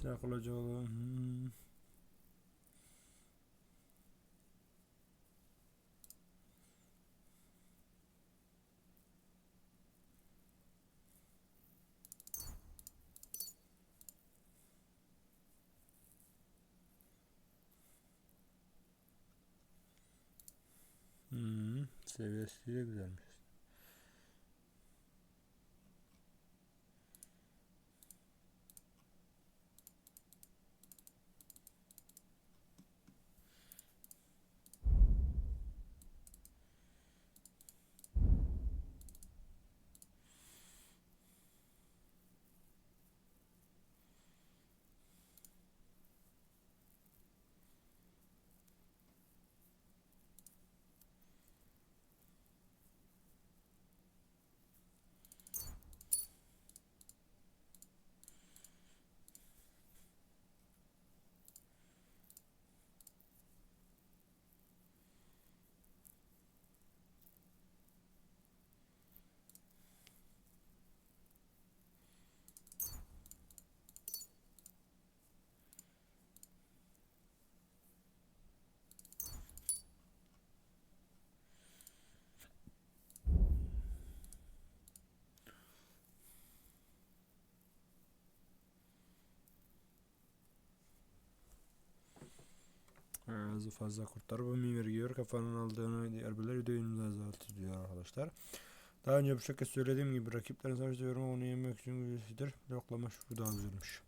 Çakılacıoğlu. seviyesi de güzelmiş. Ağzı fazla kurtlar bu mimir giyiyor, kafanın aldığını diğer bilir videoyu azaltı diyor arkadaşlar. Daha önce bu şekilde söylediğim gibi rakiplerin savaşta yorum onu yemek için güzelsidir. Bloklama şu daha güzelmiş.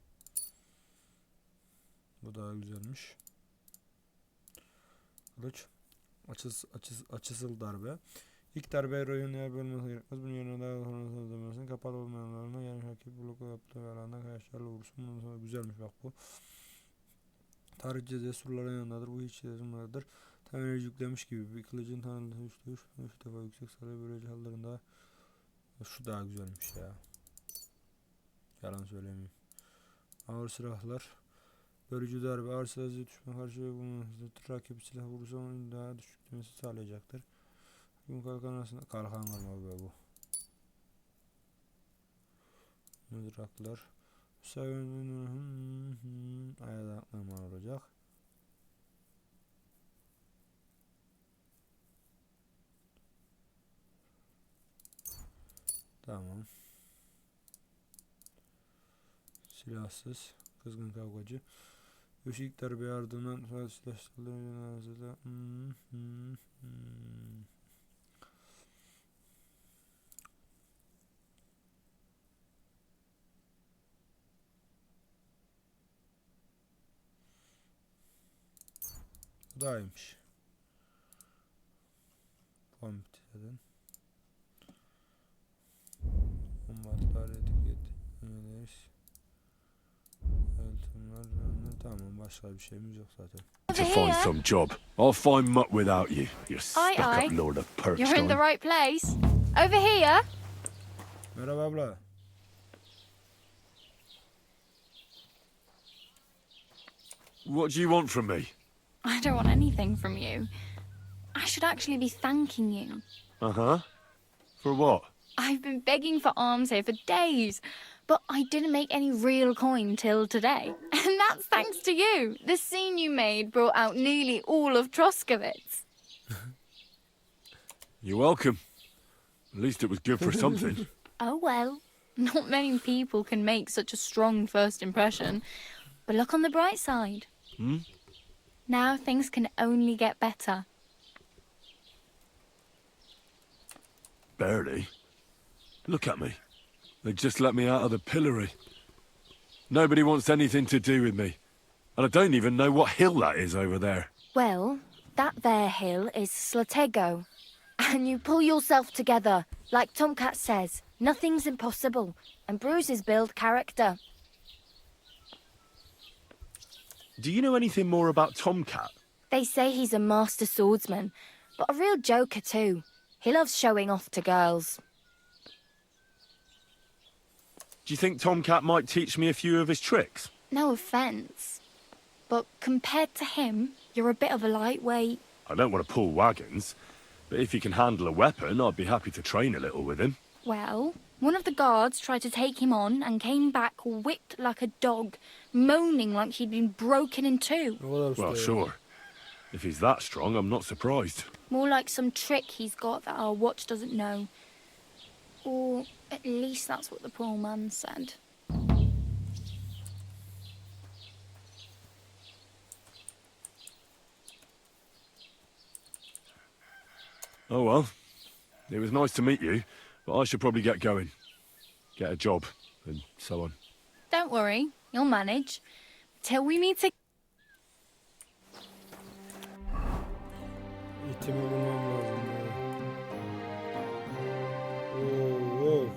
Bu daha güzelmiş. Kılıç. Açısıl darbe. İlk darbe oyun yer bölmesi gerekmez. Bunun yerine daha sonrasında dönmesinin kapalı olmayanlarına yani rakip blokla yaptığı ve alanda kayaçlarla vursun. Bunun sonra güzelmiş bak bu. Tarih cesurların yanındadır. Bu hiç yazılmalıdır. Tamamen yüklemiş gibi. Bir kılıcın tanrısı 3 defa yüksek sarı böylece hallarında. Şu daha güzelmiş ya. Yalan söylemeyeyim. Ağır silahlar. Bölücü darbe. Ağır silahı düşman karşı bulunmaktadır. Rakip silah vurursa onun daha düşüklemesi sağlayacaktır. Gün kalkan arasında. Kalkan var mı be bu? Mızraklar. Ayada aklama olacak. Tamam. Silahsız. Kızgın kavgacı. Işık darbe ardından silahsızlığı Bu daha iyiymiş. Puan bitti zaten. Bombatlar etiket. Tamam başka bir şeyimiz yok zaten. To find some job. I'll find muck without you. You stuck-up lord of Perkstein. You're in the right place. Over here. Merhaba abla. What do you want from me? I don't want anything from you. I should actually be thanking you. Uh-huh. For what? I've been begging for alms here for days, but I didn't make any real coin till today. And that's thanks to you. The scene you made brought out nearly all of Troskowitz. You're welcome. At least it was good for something. Oh well, not many people can make such a strong first impression. But look on the bright side. Hmm? Now things can only get better. Barely. Look at me. They just let me out of the pillory. Nobody wants anything to do with me. And I don't even know what hill that is over there. Well, that there hill is Slatego. And you pull yourself together. Like Tomcat says, nothing's impossible. And bruises build character. Do you know anything more about Tomcat? They say he's a master swordsman, but a real joker too. He loves showing off to girls. Do you think Tomcat might teach me a few of his tricks? No offence, but compared to him, you're a bit of a lightweight. I don't want to pull wagons, but if he can handle a weapon, I'd be happy to train a little with him. Well, one of the guards tried to take him on and came back whipped like a dog, moaning like he'd been broken in two. Well, sure. If he's that strong, I'm not surprised. More like some trick he's got that our watch doesn't know. Or at least that's what the poor man said. Oh well, It was nice to meet you, but I should probably get going. Get a job, and so on. Don't worry, you'll manage. Till we meet again. İhtimi bulmam lazım ya. Oo.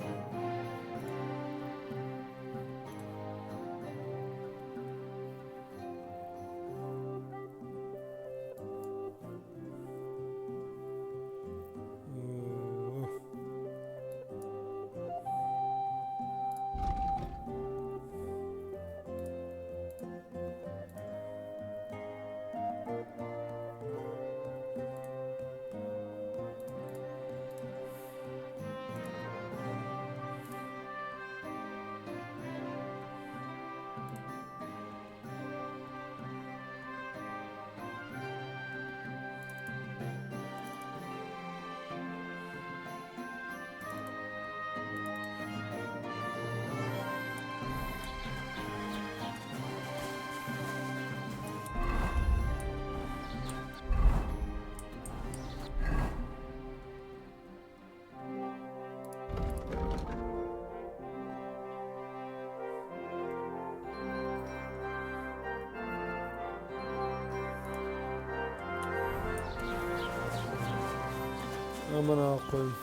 Aman koyayım.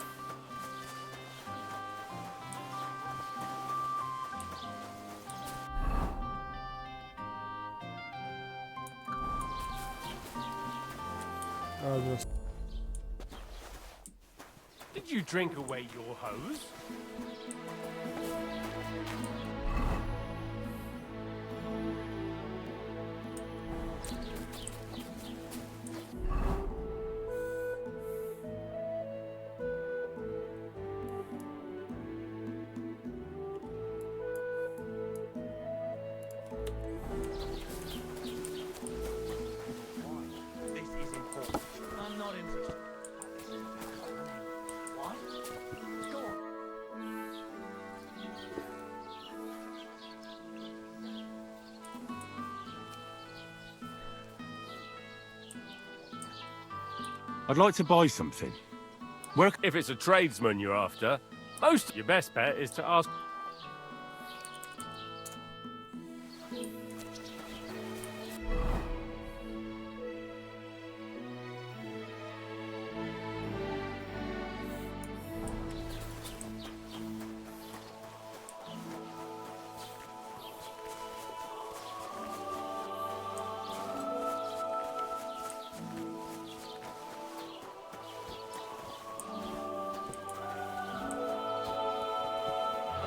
Did you drink away your hose? I'd like to buy something. Where? If it's a tradesman you're after, your best bet is to ask.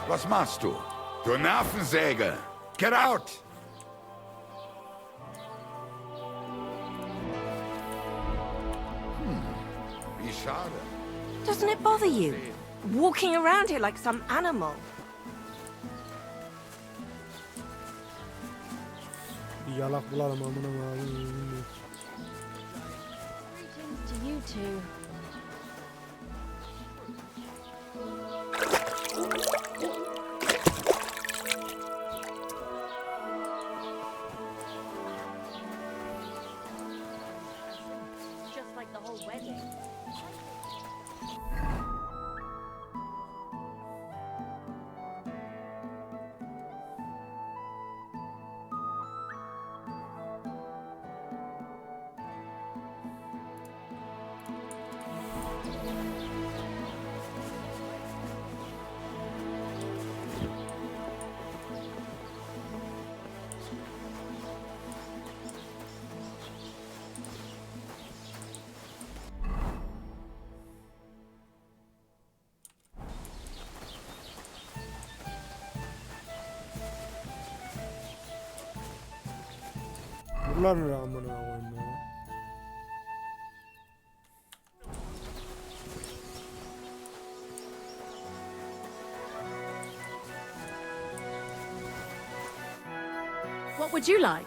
Was machst du? Du Nervensäge! Get out! Wie schade. Doesn't it bother you? Walking around here like some animal. Bir yalak bulalım amına koyayım. Greetings to you two. Just like the whole wedding. Buralar ne amına koyayım ya? What would you like?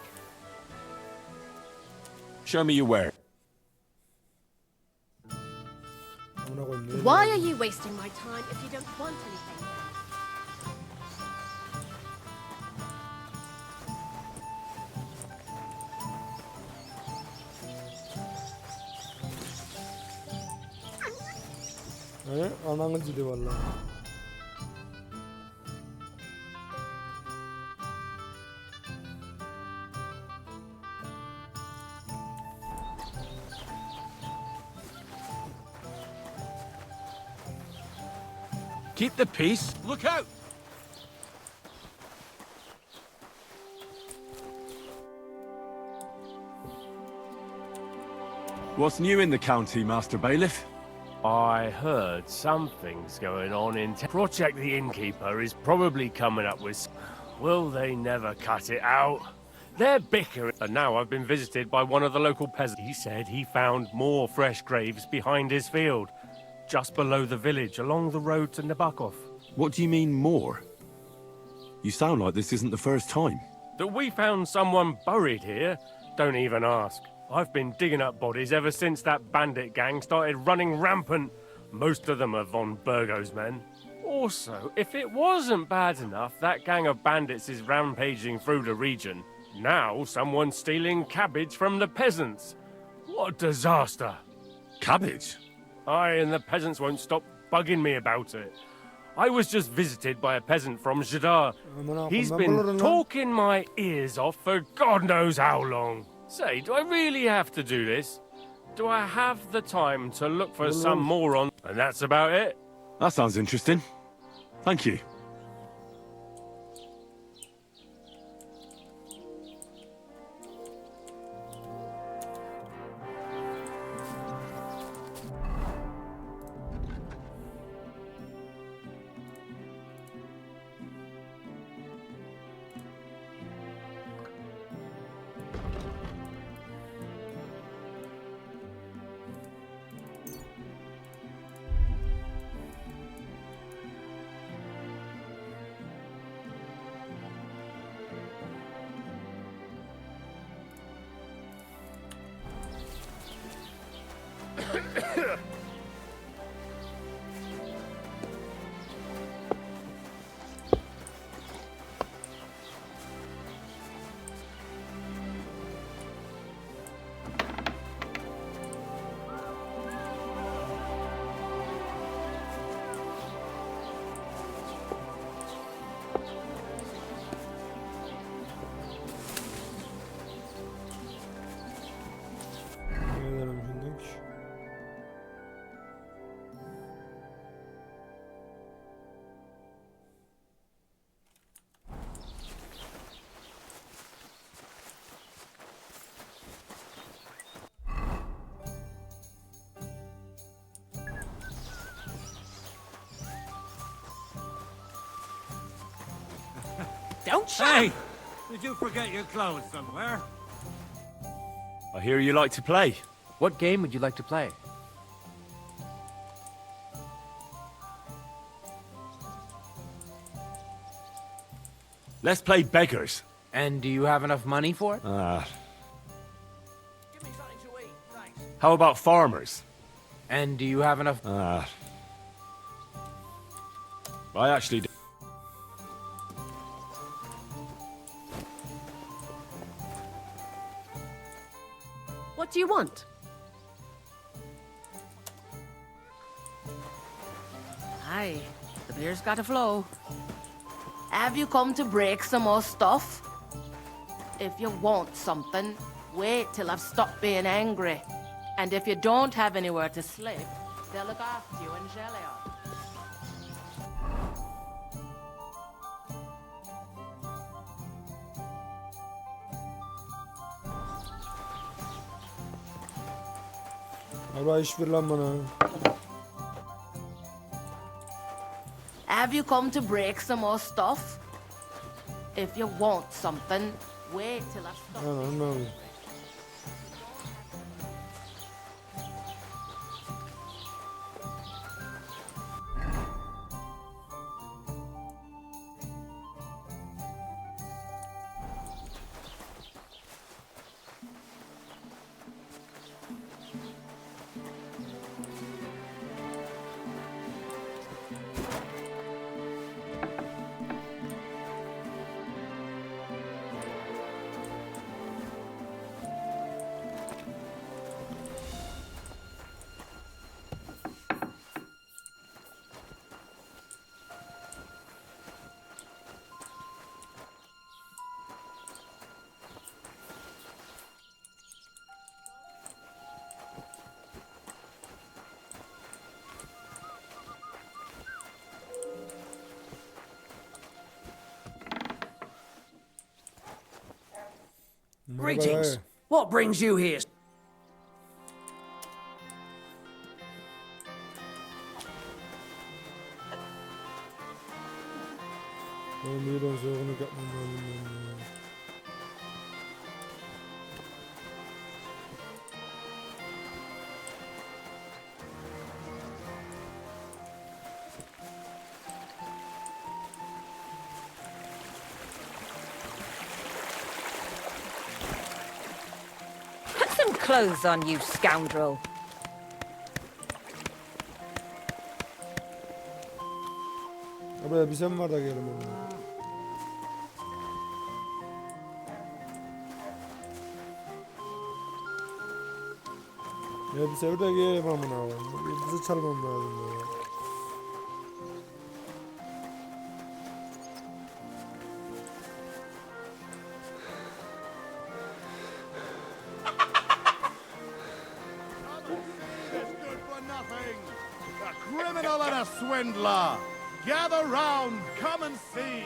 Show me your ware. Amına koyayım. ne Why diyor? are you wasting my time if you don't want anything? He? Ananız dedi vallahi. Keep the peace. Look out! What's new in the county, Master Bailiff? I heard something's going on in Project the Innkeeper is probably coming up with... Will they never cut it out? They're bickering. And now I've been visited by one of the local peasants. He said he found more fresh graves behind his field, just below the village, along the road to Nabokov. What do you mean, more? You sound like this isn't the first time. That we found someone buried here? Don't even ask. I've been digging up bodies ever since that bandit gang started running rampant. Most of them are von Burgo's men. Also, if it wasn't bad enough that gang of bandits is rampaging through the region, now someone's stealing cabbage from the peasants. What a disaster. Cabbage? Aye, and the peasants won't stop bugging me about it. I was just visited by a peasant from Jadar. He's been talking my ears off for God knows how long. Say, do I really have to do this? Do I have the time to look for some moron? And that's about it. That sounds interesting. Thank you. Don't shout! Hey! Did you forget your clothes somewhere? I hear you like to play. What game would you like to play? Let's play beggars. And do you have enough money for it? Give me something to eat, thanks. How about farmers? And do you have enough? I actually do. What do you want? Aye, the beer's got to flow. Have you come to break some more stuff? If you want something, wait till I've stopped being angry. And if you don't have anywhere to sleep, they'll look after you in Jellion. Allah iş bir lan bana. Have you come to break some more stuff? If you want something, wait till I've stopped. No. Greetings. What brings you here? Benim birden soğuğunu yapmam lazım. Put some clothes on, you scoundrel. Abi bir sen var da gelin onunla. Ya bir sefer de gelin amına koyayım. Yıldızı çalmam lazım ya. A criminal and a swindler! Gather round, come and see!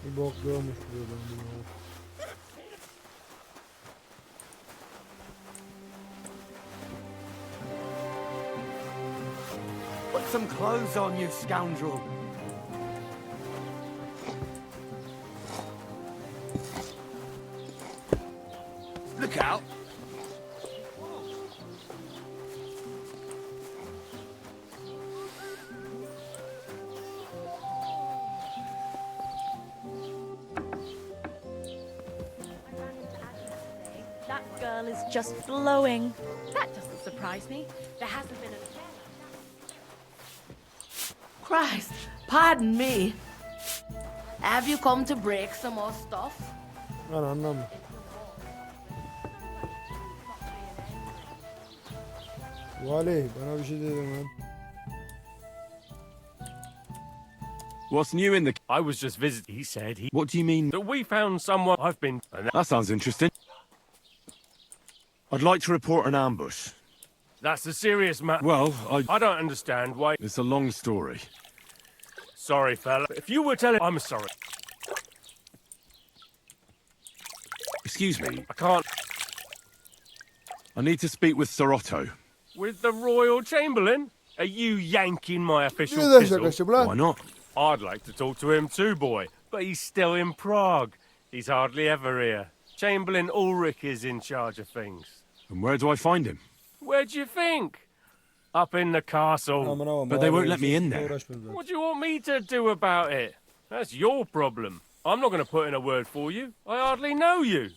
Bir bok görmüş buradan bunu. Put some clothes on, you scoundrel. Look out! That girl is just glowing. That doesn't surprise me. There hasn't been a... Christ, pardon me. Have you come to break some more stuff? Ben anlamıyorum. Vali bana bir şey dedin lan. What's new in the... I was just visiting. He said he... What do you mean? That we found someone... I've been... That sounds interesting. I'd like to report an ambush. That's a serious matter. Well, I don't understand why... It's a long story. Sorry, fella. If you were telling... I'm sorry. Excuse me. I can't... I need to speak with Sir Otto. With the Royal Chamberlain? Are you yanking my official Ne de pizzle? şakası bu lan? Why not? I'd like to talk to him too, boy. But he's still in Prague. He's hardly ever here. Chamberlain Ulrich is in charge of things. And where do I find him? Where do you think? Up in the castle. But they won't let me in there. What do you want me to do about it? That's your problem. I'm not going to put in a word for you. I hardly know you.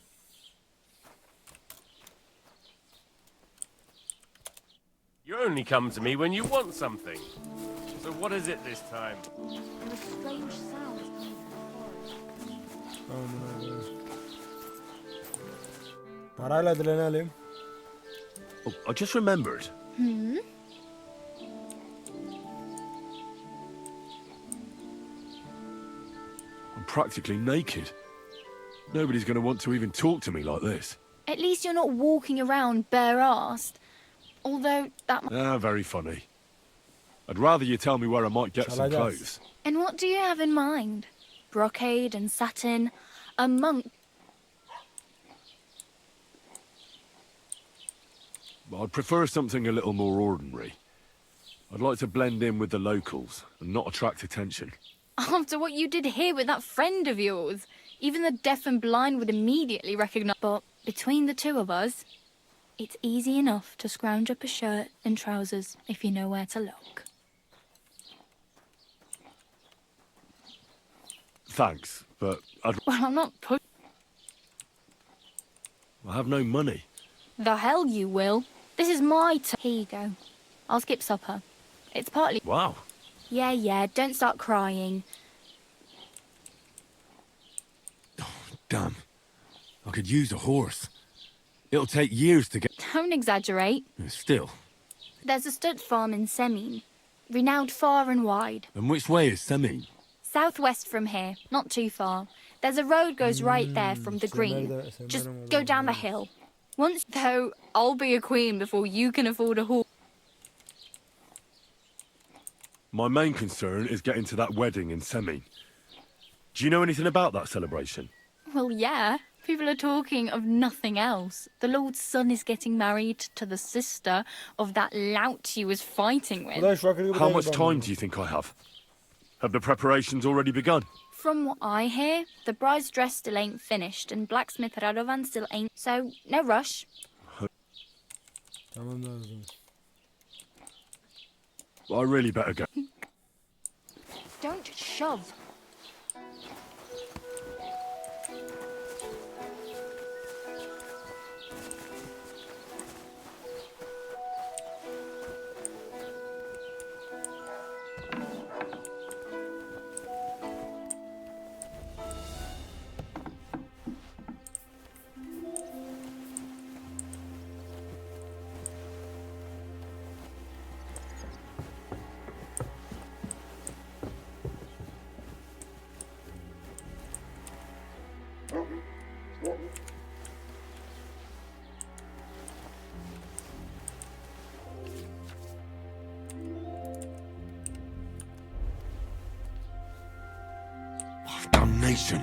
You only come to me when you want something. So what is it this time? There were strange sounds coming from the forest. Parayla dilenelim. Oh, I just remembered. Hmm? I'm practically naked. Nobody's going to want to even talk to me like this. At least you're not walking around bare-assed. Although that... Ah, very funny. I'd rather you tell me where I might get some clothes. And what do you have in mind? Brocade and satin? A monk? I'd prefer something a little more ordinary. I'd like to blend in with the locals and not attract attention. After what you did here with that friend of yours, even the deaf and blind would immediately recognize... But between the two of us, it's easy enough to scrounge up a shirt and trousers if you know where to look. Thanks, but I'd... Well, I'm not I have no money. The hell you will. This is my turn. Here you go. I'll skip supper. It's partly... Wow. Yeah, don't start crying. Damn. I could use a horse. It'll take years to get... Don't exaggerate. Still. There's a stud farm in Semin, renowned far and wide. And which way is Semin? Southwest from here, not too far. There's a road goes right there from the green. Just go down the hill. Once, though, I'll be a queen before you can afford a horse. My main concern is getting to that wedding in Semin. Do you know anything about that celebration? Well, yeah. People are talking of nothing else. The Lord's son is getting married to the sister of that lout he was fighting with. How much time do you think I have? Have the preparations already begun? From what I hear, the bride's dress still ain't finished, and blacksmith Radovan still ain't, so no rush. I really better go. Don't shove. Damnation.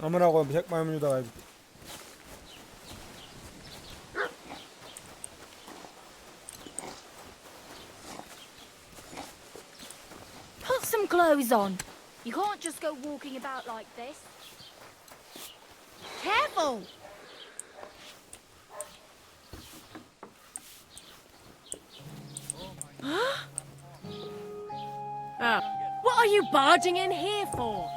Amına koyayım, tek maymuncu da kaybetti. Put some clothes on. You can't just go walking about like this. Careful! What are you barging in here for?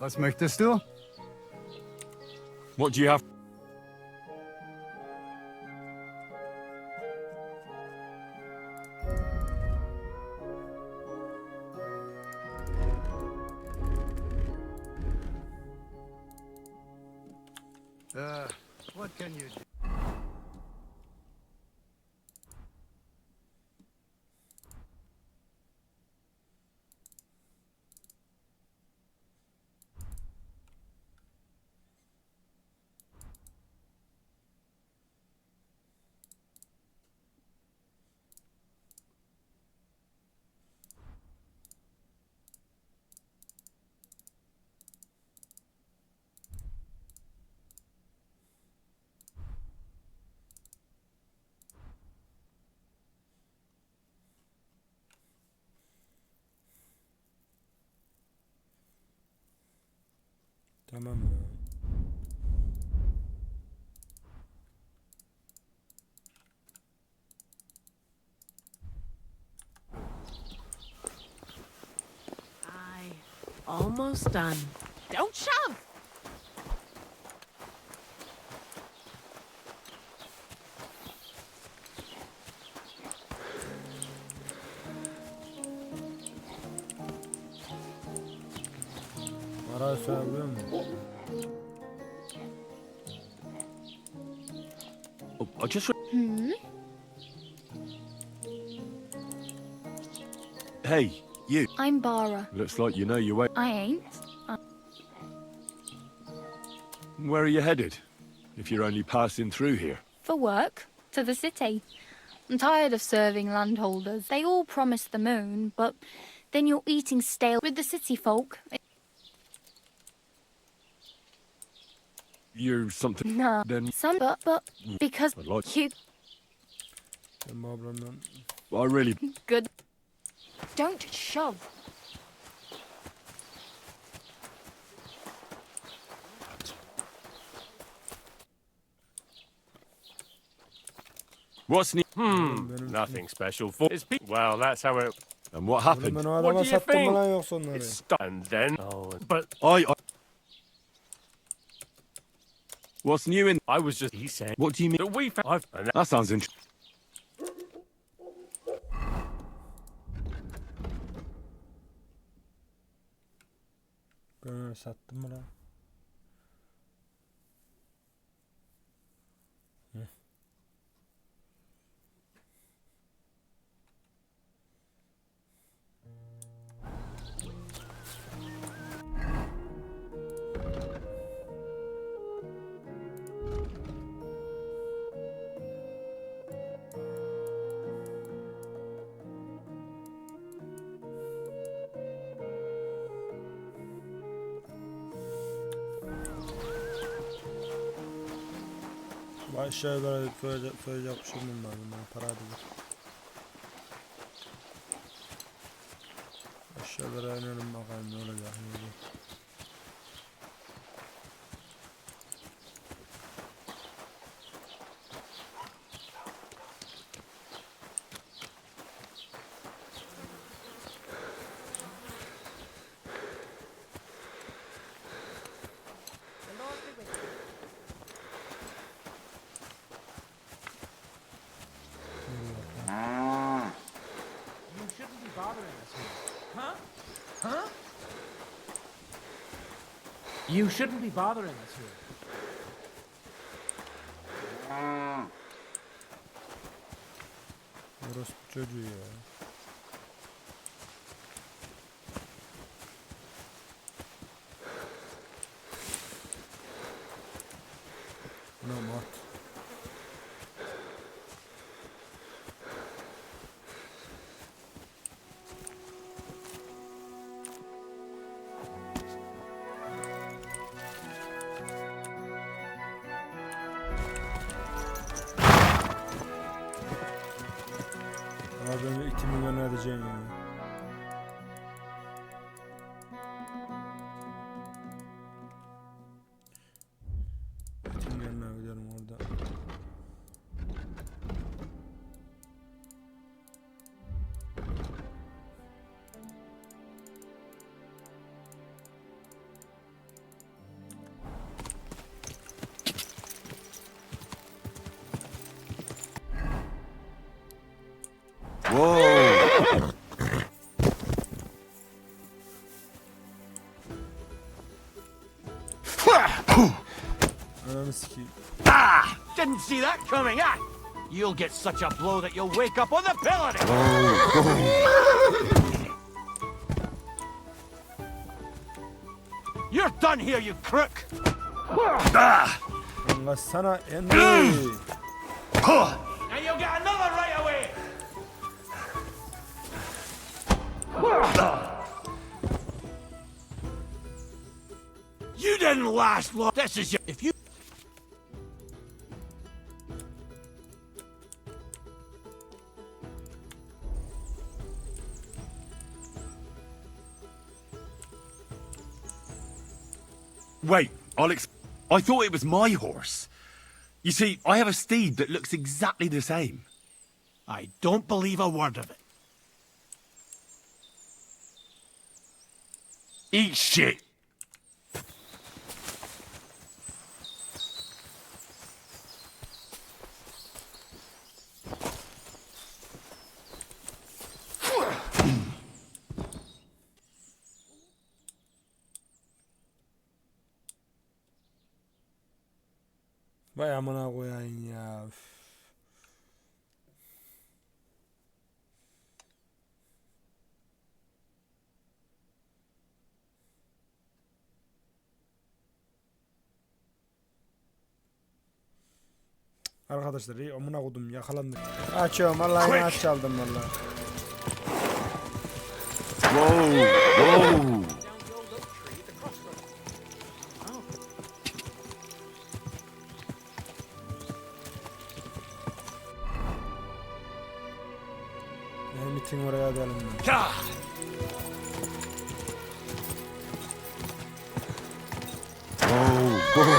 Was möchtest du? What do you have? What can you do? Tamam. Almost done. Don't shove! Ara söylüyor mu? I just... Hey, you. I'm Bara. Looks like you know your way. I ain't. Where are you headed? If you're only passing through here. For work. To the city. I'm tired of serving landholders. They all promise the moon, but then you're eating stale with the city folk. You're something... Nah. Then... Some, but because I like... you... I really... Good. Don't shove. What's new? Nothing special for his people. Well, that's how it. And what happened? Ben o What adama do you sattım mı think? lan yoksa onları? It's and then. Oh, but What's new in? I was just. He said. What do you mean? That we found. That sounds interesting. Ben onu sattım mı lan? Aşağı yukarı söyleyecek bir şey mi var? Para değil. Aşağı yukarı inelim bakalım ne olacak. You shouldn't be bothering us here. Burası çocuğu ya. Ne mat. Adamı 2 milyon edeceğim yani. Bütün yerine gidelim orada. Ah! Didn't see that coming, ah! You'll get such a blow that you'll wake up on the pillory! You're done here, you crook! Allah sana en Now you'll get another right away! You didn't last long. This is your. If you. Wait, I thought it was my horse. You see, I have a steed that looks exactly the same. I don't believe a word of it. Eat shit. Vay amına koyayım ya. Arkadaşlar iyi amına kodum yakalandık. Açıyorum vallahi aç çaldım vallahi. Whoa, whoa. Benim için oraya edelim. Ah! Vallahi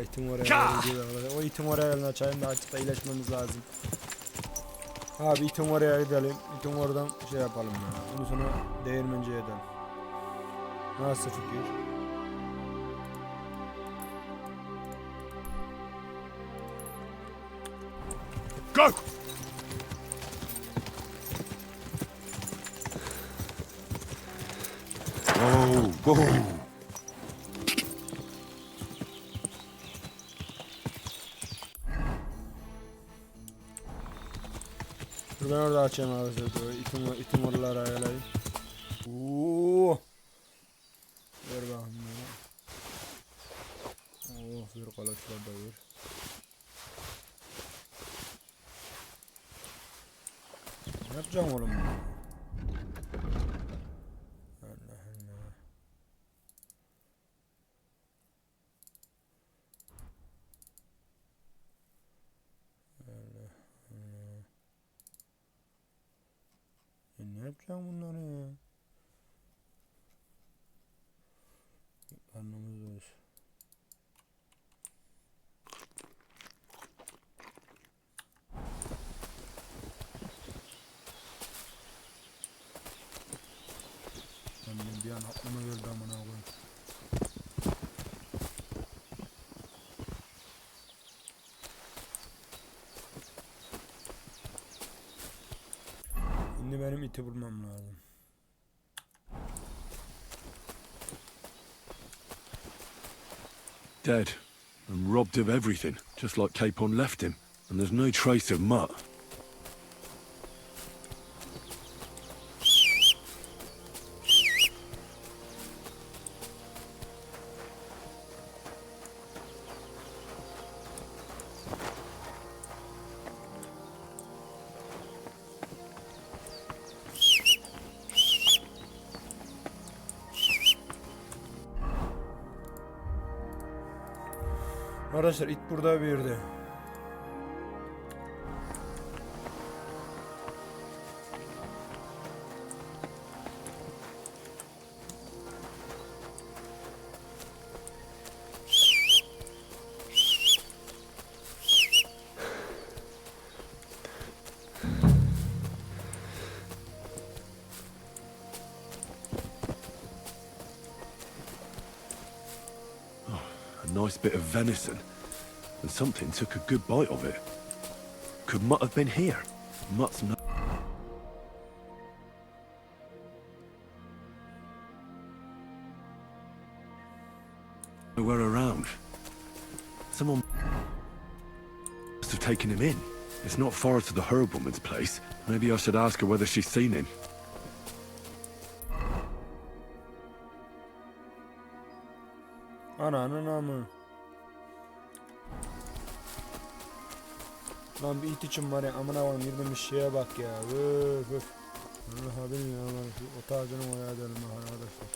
itin oraya gidiyor. O itin oraya gelin açayım da açıkta iyileşmemiz lazım. Abi itin oraya gidelim. İtin oradan şey yapalım ya. Ondan sonra değirmenciye edelim. Nasıl fikir? Go! Oh, go! Dur ben orada açayım abi. İtin oralara ayarlayayım. Ooo. Ver bakayım ya. Oh, ver kalaşlar da ver. Ne yapacağım oğlum? Allah Allah. Allah Allah. Ne yapacağım bunları ya? Anlamıyoruz. Annem bir an aklıma geldi amına koyayım. Şimdi benim iti bulmam lazım. Dead and robbed of everything, just like Capon left him, and there's no trace of Mutt. Arkadaşlar it burada bir yerde. A nice bit of venison, and something took a good bite of it. Could Mutt have been here? Mutt's nowhere around. Someone must have taken him in. It's not far to the herb woman's place. Maybe I should ask her whether she's seen him. Ananın amı. Lan bir it için var ya amına koyayım girmemiş şeye bak ya. Öf öf. Allah bilmiyorum lan şu ot ağacını oraya edelim arkadaşlar.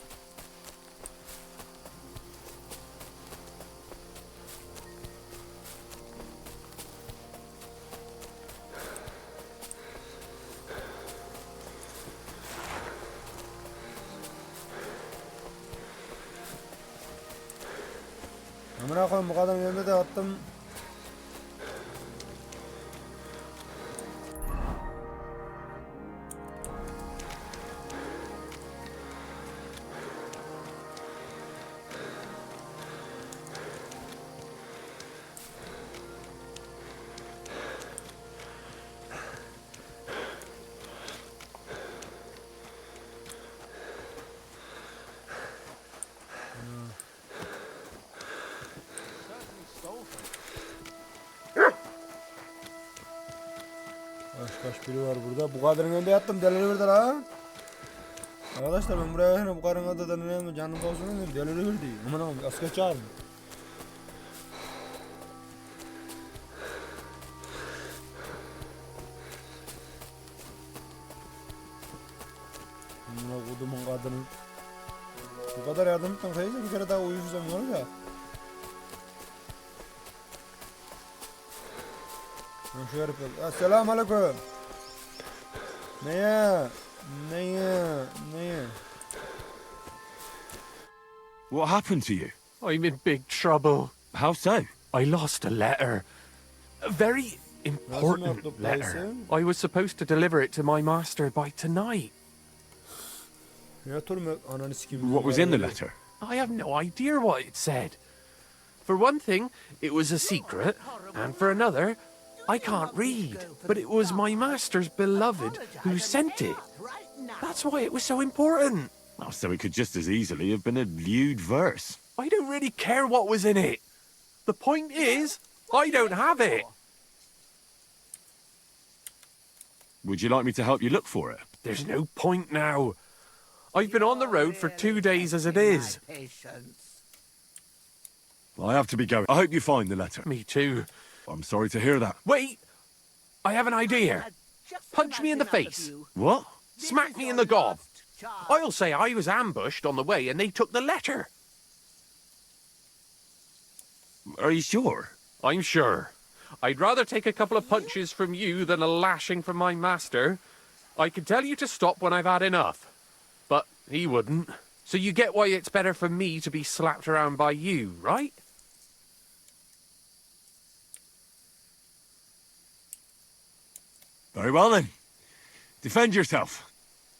Amına koyayım bu kadar yerine de attım. Kaç biri var burada. Bu kadının önünde yattım. Deliverdi lan. Arkadaşlar ben buraya yani bu kadının önünde deneyemem. Canım olsun dedim. Deliverdi. Aman aman asker çağırın. Buna kodumun kadını. Bu kadar yardım ettim. Sayıca bir kere daha uyuşacağım. Ne olacak? Şu herif. Selamun aleyküm. Neye? What happened to you? I'm in big trouble. How so? I lost a letter. A very important letter. I was supposed to deliver it to my master by tonight. What was in the letter? I have no idea what it said. For one thing, it was a secret, and for another, I can't read. But it was my master's beloved who sent it. That's why it was so important. Oh, so it could just as easily have been a lewd verse. I don't really care what was in it. The point is, I don't have it. Would you like me to help you look for it? There's no point now. I've been on the road for 2 days as it is. I have to be going. I hope you find the letter. Me too. I'm sorry to hear that. Wait! I have an idea. Punch me in the face. What? Smack me in the gob. I'll say I was ambushed on the way and they took the letter. Are you sure? I'm sure. I'd rather take a couple of punches from you than a lashing from my master. I can tell you to stop when I've had enough. But he wouldn't. So you get why it's better for me to be slapped around by you, right? Very well then. Defend yourself.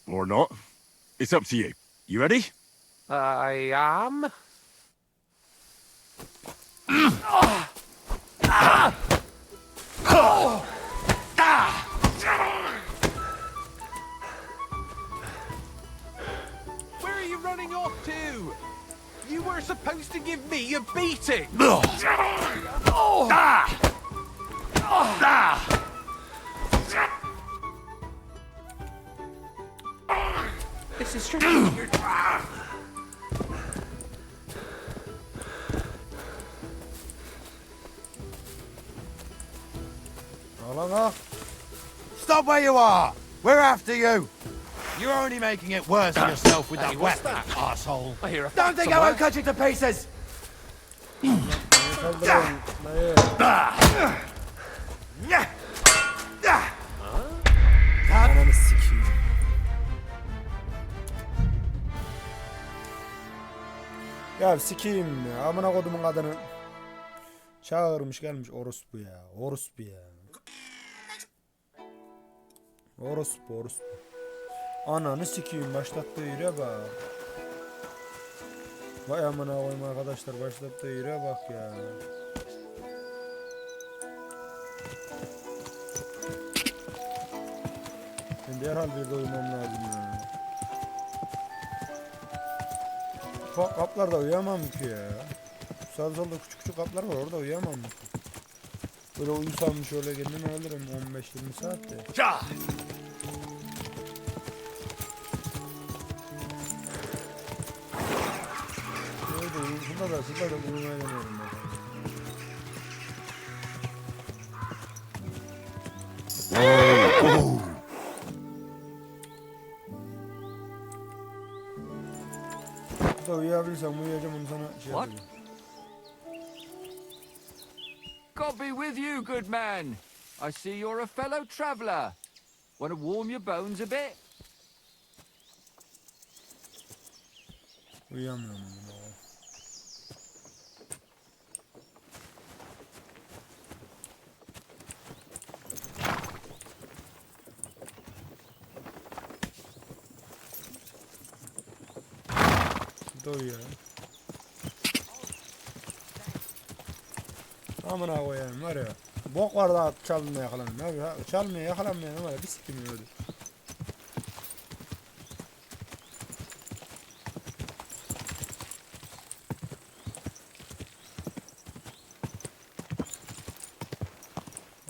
Or not. It's up to you. You ready? I am. Where are you running off to? You were supposed to give me a beating. This is strange. Stop where you are! We're after you! You're only making it worse for yourself with that weapon, asshole. I hear a Don't think I won't cut you to pieces! Ananı sikeyim. Ya sikeyim ya. Amına kodumun kadını. Çağırmış gelmiş orospu ya. Orospu ya. Orospu. Ananı sikeyim, başlattığı yere bak. Vay amına koyayım arkadaşlar, başlattığı yere bak ya. Ben derhal bir de uyumam lazım ya. Bak kaplarda uyuyamam ki ya. Sağda solda küçük kaplar var, orada uyuyamam ki. Böyle uyusam şöyle kendimi alırım 15-20 saatte. Şurada da uyumaya deniyorum ben. Burada uyuyabilirsem uyuyacağım, onu sana şey yapacağım. God be with you, good man. I see you're a fellow traveller. Want to warm your bones a bit? Uyuyamıyorum. Uyuyor. Amına koyayım var ya. Bok var da çalmaya yakalanmıyor abi ya. Çalmaya yakalanmayan var ya, bir sikim öldü.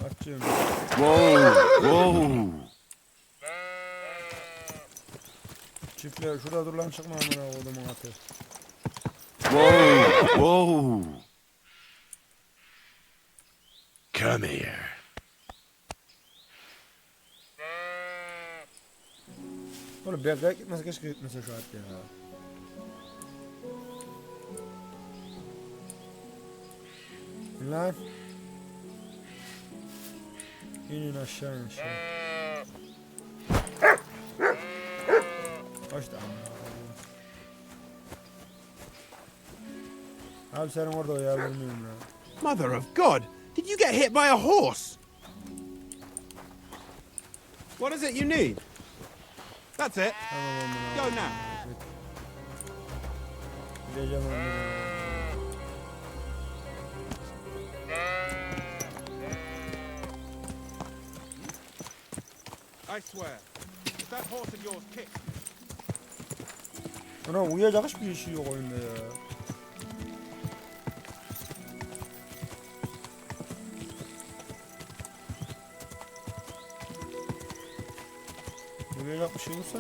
Açıyorum. Whoa. Çiftler şurada dur lan, çıkma amına kodumun atı. Whoa. Come here. Oğlum belki gitmese, keşke gitmese şu at ya. Lan. İnin aşağı. Abi senin orada uyuyabilir miyim ya? Mother of God! Did you get hit by a horse? What is it you need? That's it. Go now. Gideceğim I swear, if that horse of yours kicks, Ana uyuyacak hiçbir şey yok oyunda ya. Uyuyacak bir şey olsa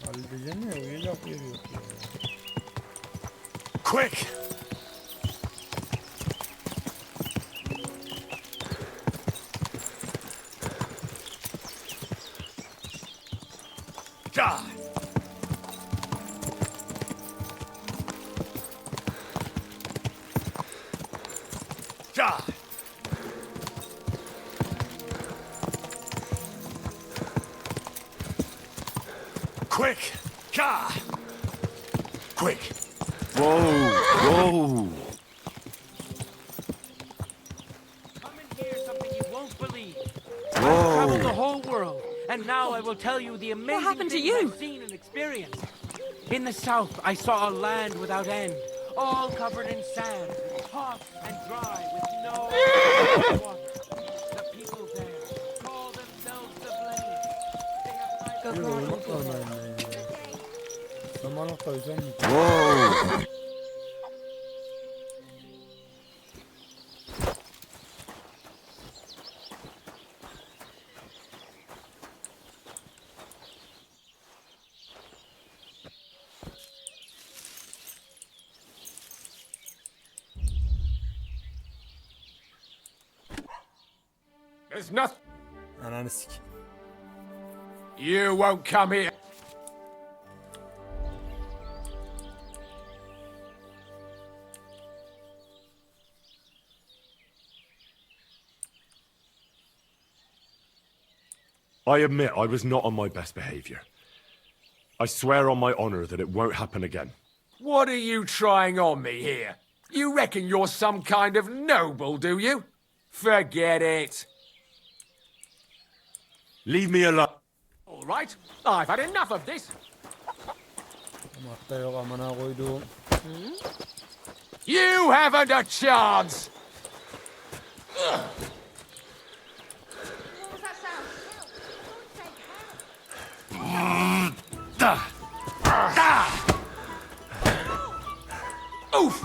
halledeceğim ya, uyuyacak bir yeri yok ya. Quick! God! God! Quick! God! Quick! Whoa! Whoa! Come and hear something you won't believe. Whoa. I've traveled the whole world, and now I will tell you the amazing happened to things you? I've seen and experienced. In the south, I saw a land without end, all covered in sand, hot and dry, with no water. The people there call themselves the Blade. They have Yürü neither uyumak lazım ya. Zamanlıkta yüzden mi? Whoa! There's nothing. Ananı sik. You won't come here. I admit I was not on my best behavior. I swear on my honor that it won't happen again. What are you trying on me here? You reckon you're some kind of noble, do you? Forget it. Leave me alone. All right, I've had enough of this. Hatta yok amına koyduğum. You haven't a chance. Oof!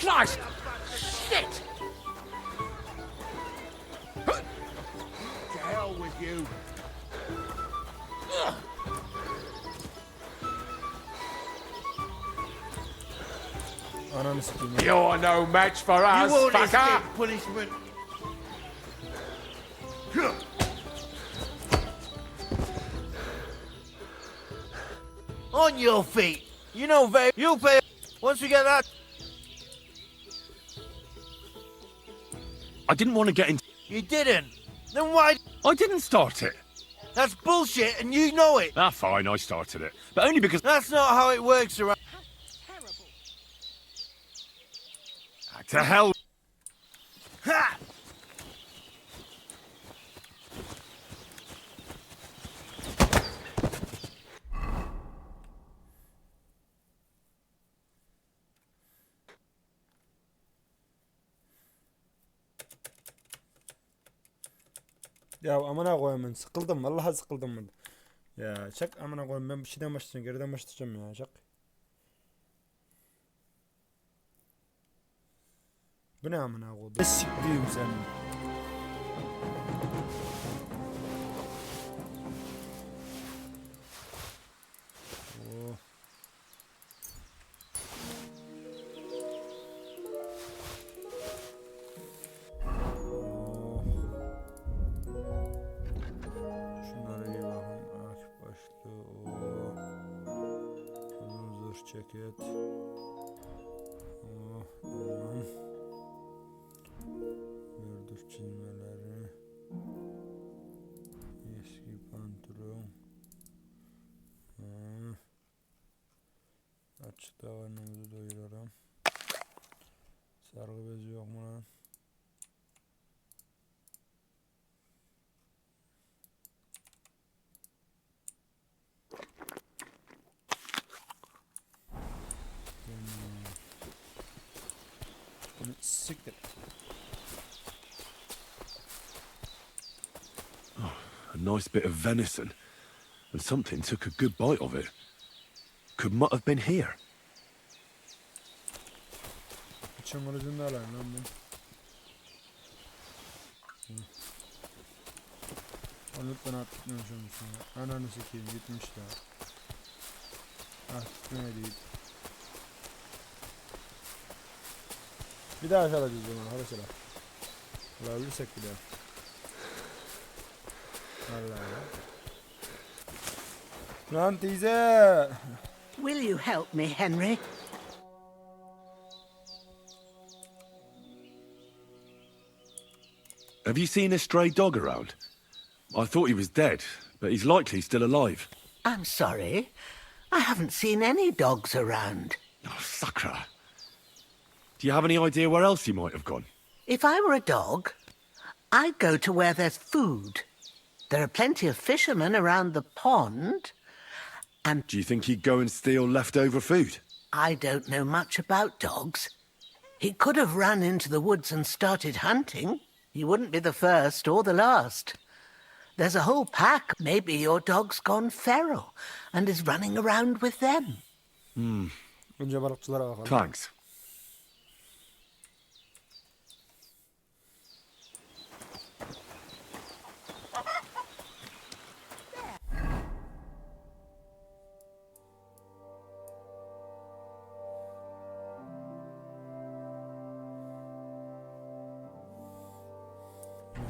Christ! Shit! To hell with you. Ananı sikeyim. You're no match for You us, won't fucker! escape punishment. On your feet. You know, babe. You'll pay. Once we get that. I didn't want to get into... You didn't. Then why? I didn't start it. That's bullshit, and you know it. Ah, fine, I started it. But only because... That's not how it works around. To hell... Ha! Ya amına koyayım ben sıkıldım vallahi sıkıldım ben. Ya çak amına koyayım ben bir şeyden başlayacağım geriden başlayacağım ya çak. Bu ne amına koyayım? Ne siktiğim senin. Oh. Ceket. Oh, tamam. Gördük çizmeleri. Eski pantolon. Açıkta karnımızı doyuralım. Sargı bezi yok mu lan? Bunu siktir. A nice bit of venison, and something took a good bite of it. Could Mutt have been here? İçin kılıcını da alayım lan ben. Onu lütfen atmışım sana. Ananı sikeyim gitmiş ya. Ah gitmedi. Bir daha aşağı alacağız onu hadi sıra. Valla ölürsek bir daha. Vallahi. Lan teyze. Will you help me, Henry? Have you seen a stray dog around? I thought he was dead, but he's likely still alive. I'm sorry. I haven't seen any dogs around. Oh, sucker. Do you have any idea where else he might have gone? If I were a dog, I'd go to where there's food. There are plenty of fishermen around the pond, and... Do you think he'd go and steal leftover food? I don't know much about dogs. He could have run into the woods and started hunting. He wouldn't be the first or the last. There's a whole pack. Maybe your dog's gone feral and is running around with them. Önce balıkçılara bakalım. Thanks.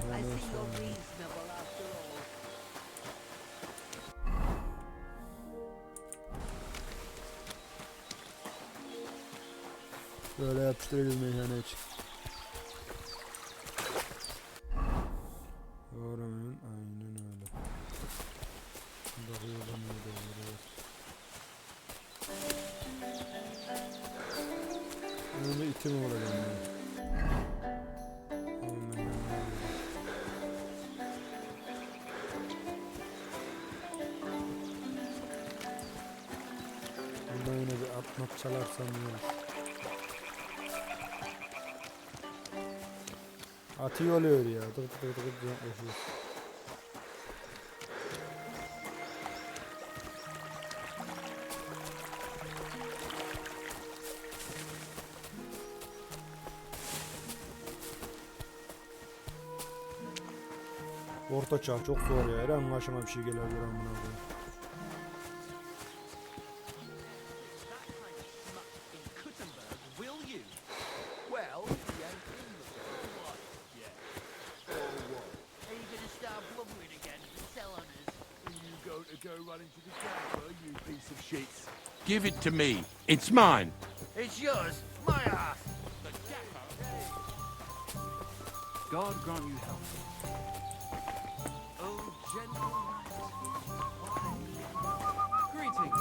I see you're reasonable after all. Böyle yapıştırıyoruz meyhane için. Doğru muyum? Aynen öyle. Bakıyorum öyle oluyor. Önce itim olacağım yani. Burada yine bir atmak çalarsam iyi olur. Atı oluyor ya. Tık tık tık tık yaklaşıyor. Orta çağ çok zor ya. Her an başıma bir şey gelebilir amına koyayım. Give it to me. It's mine. It's yours. My ass. God grant you health. Oh, gentle Greetings.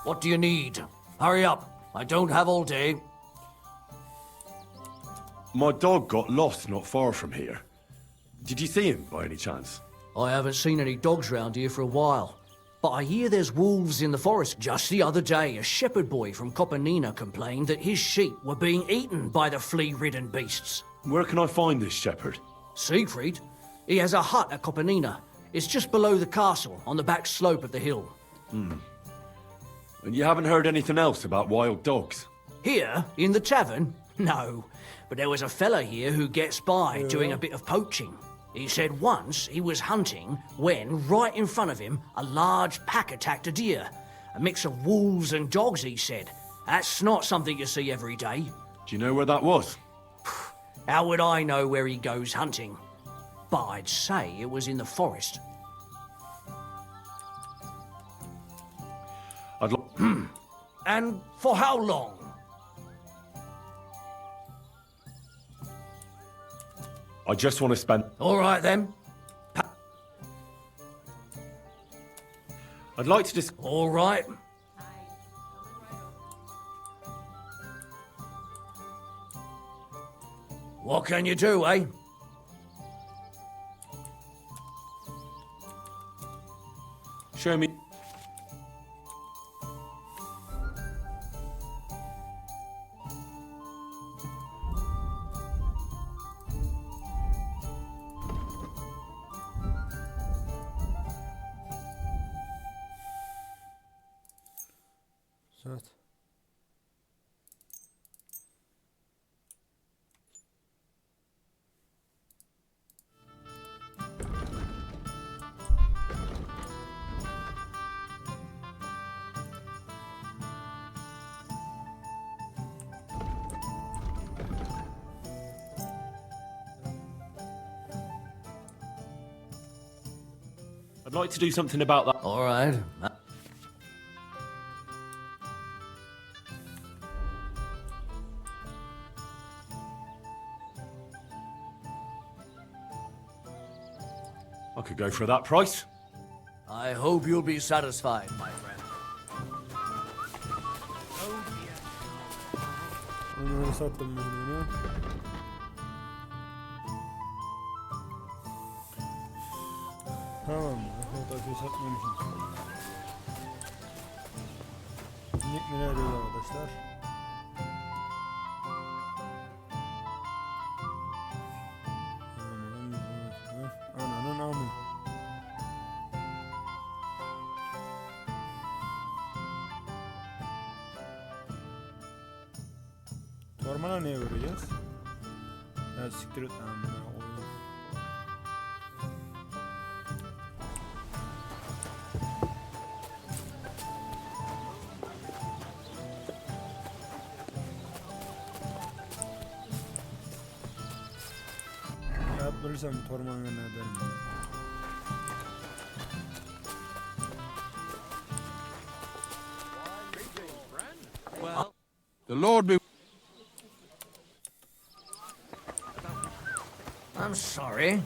What do you need? Hurry up. I don't have all day. My dog got lost not far from here. Did you see him by any chance? I haven't seen any dogs round here for a while. But I hear there's wolves in the forest. Just the other day, a shepherd boy from Copenina complained that his sheep were being eaten by the flea-ridden beasts. Where can I find this shepherd? Siegfried? He has a hut at Copenina. It's just below the castle, on the back slope of the hill. And you haven't heard anything else about wild dogs? Here, in the tavern? No. But there was a fella here who gets by doing a bit of poaching. He said once he was hunting when, right in front of him, a large pack attacked a deer. A mix of wolves and dogs, he said. That's not something you see every day. Do you know where that was? How would I know where he goes hunting? But I'd say it was in the forest. I'd like... And for how long? I just want to spend... All right, then. I'd like to just... All right. What can you do, eh? Show me. Evet. I'd like to do something about that. All right. I could go for that price. I hope you'll be satisfied, my friend. Onu sattım ben onu. Tamam. Fotoğrafı satmamışım. Nick nereye arıyoruz arkadaşlar? Ananın amı. Ormana neye vereceğiz? Ya siktir et amına oyun. Yaptırırsam tormanı ne ederim? Well, the Lord be. I'm sorry.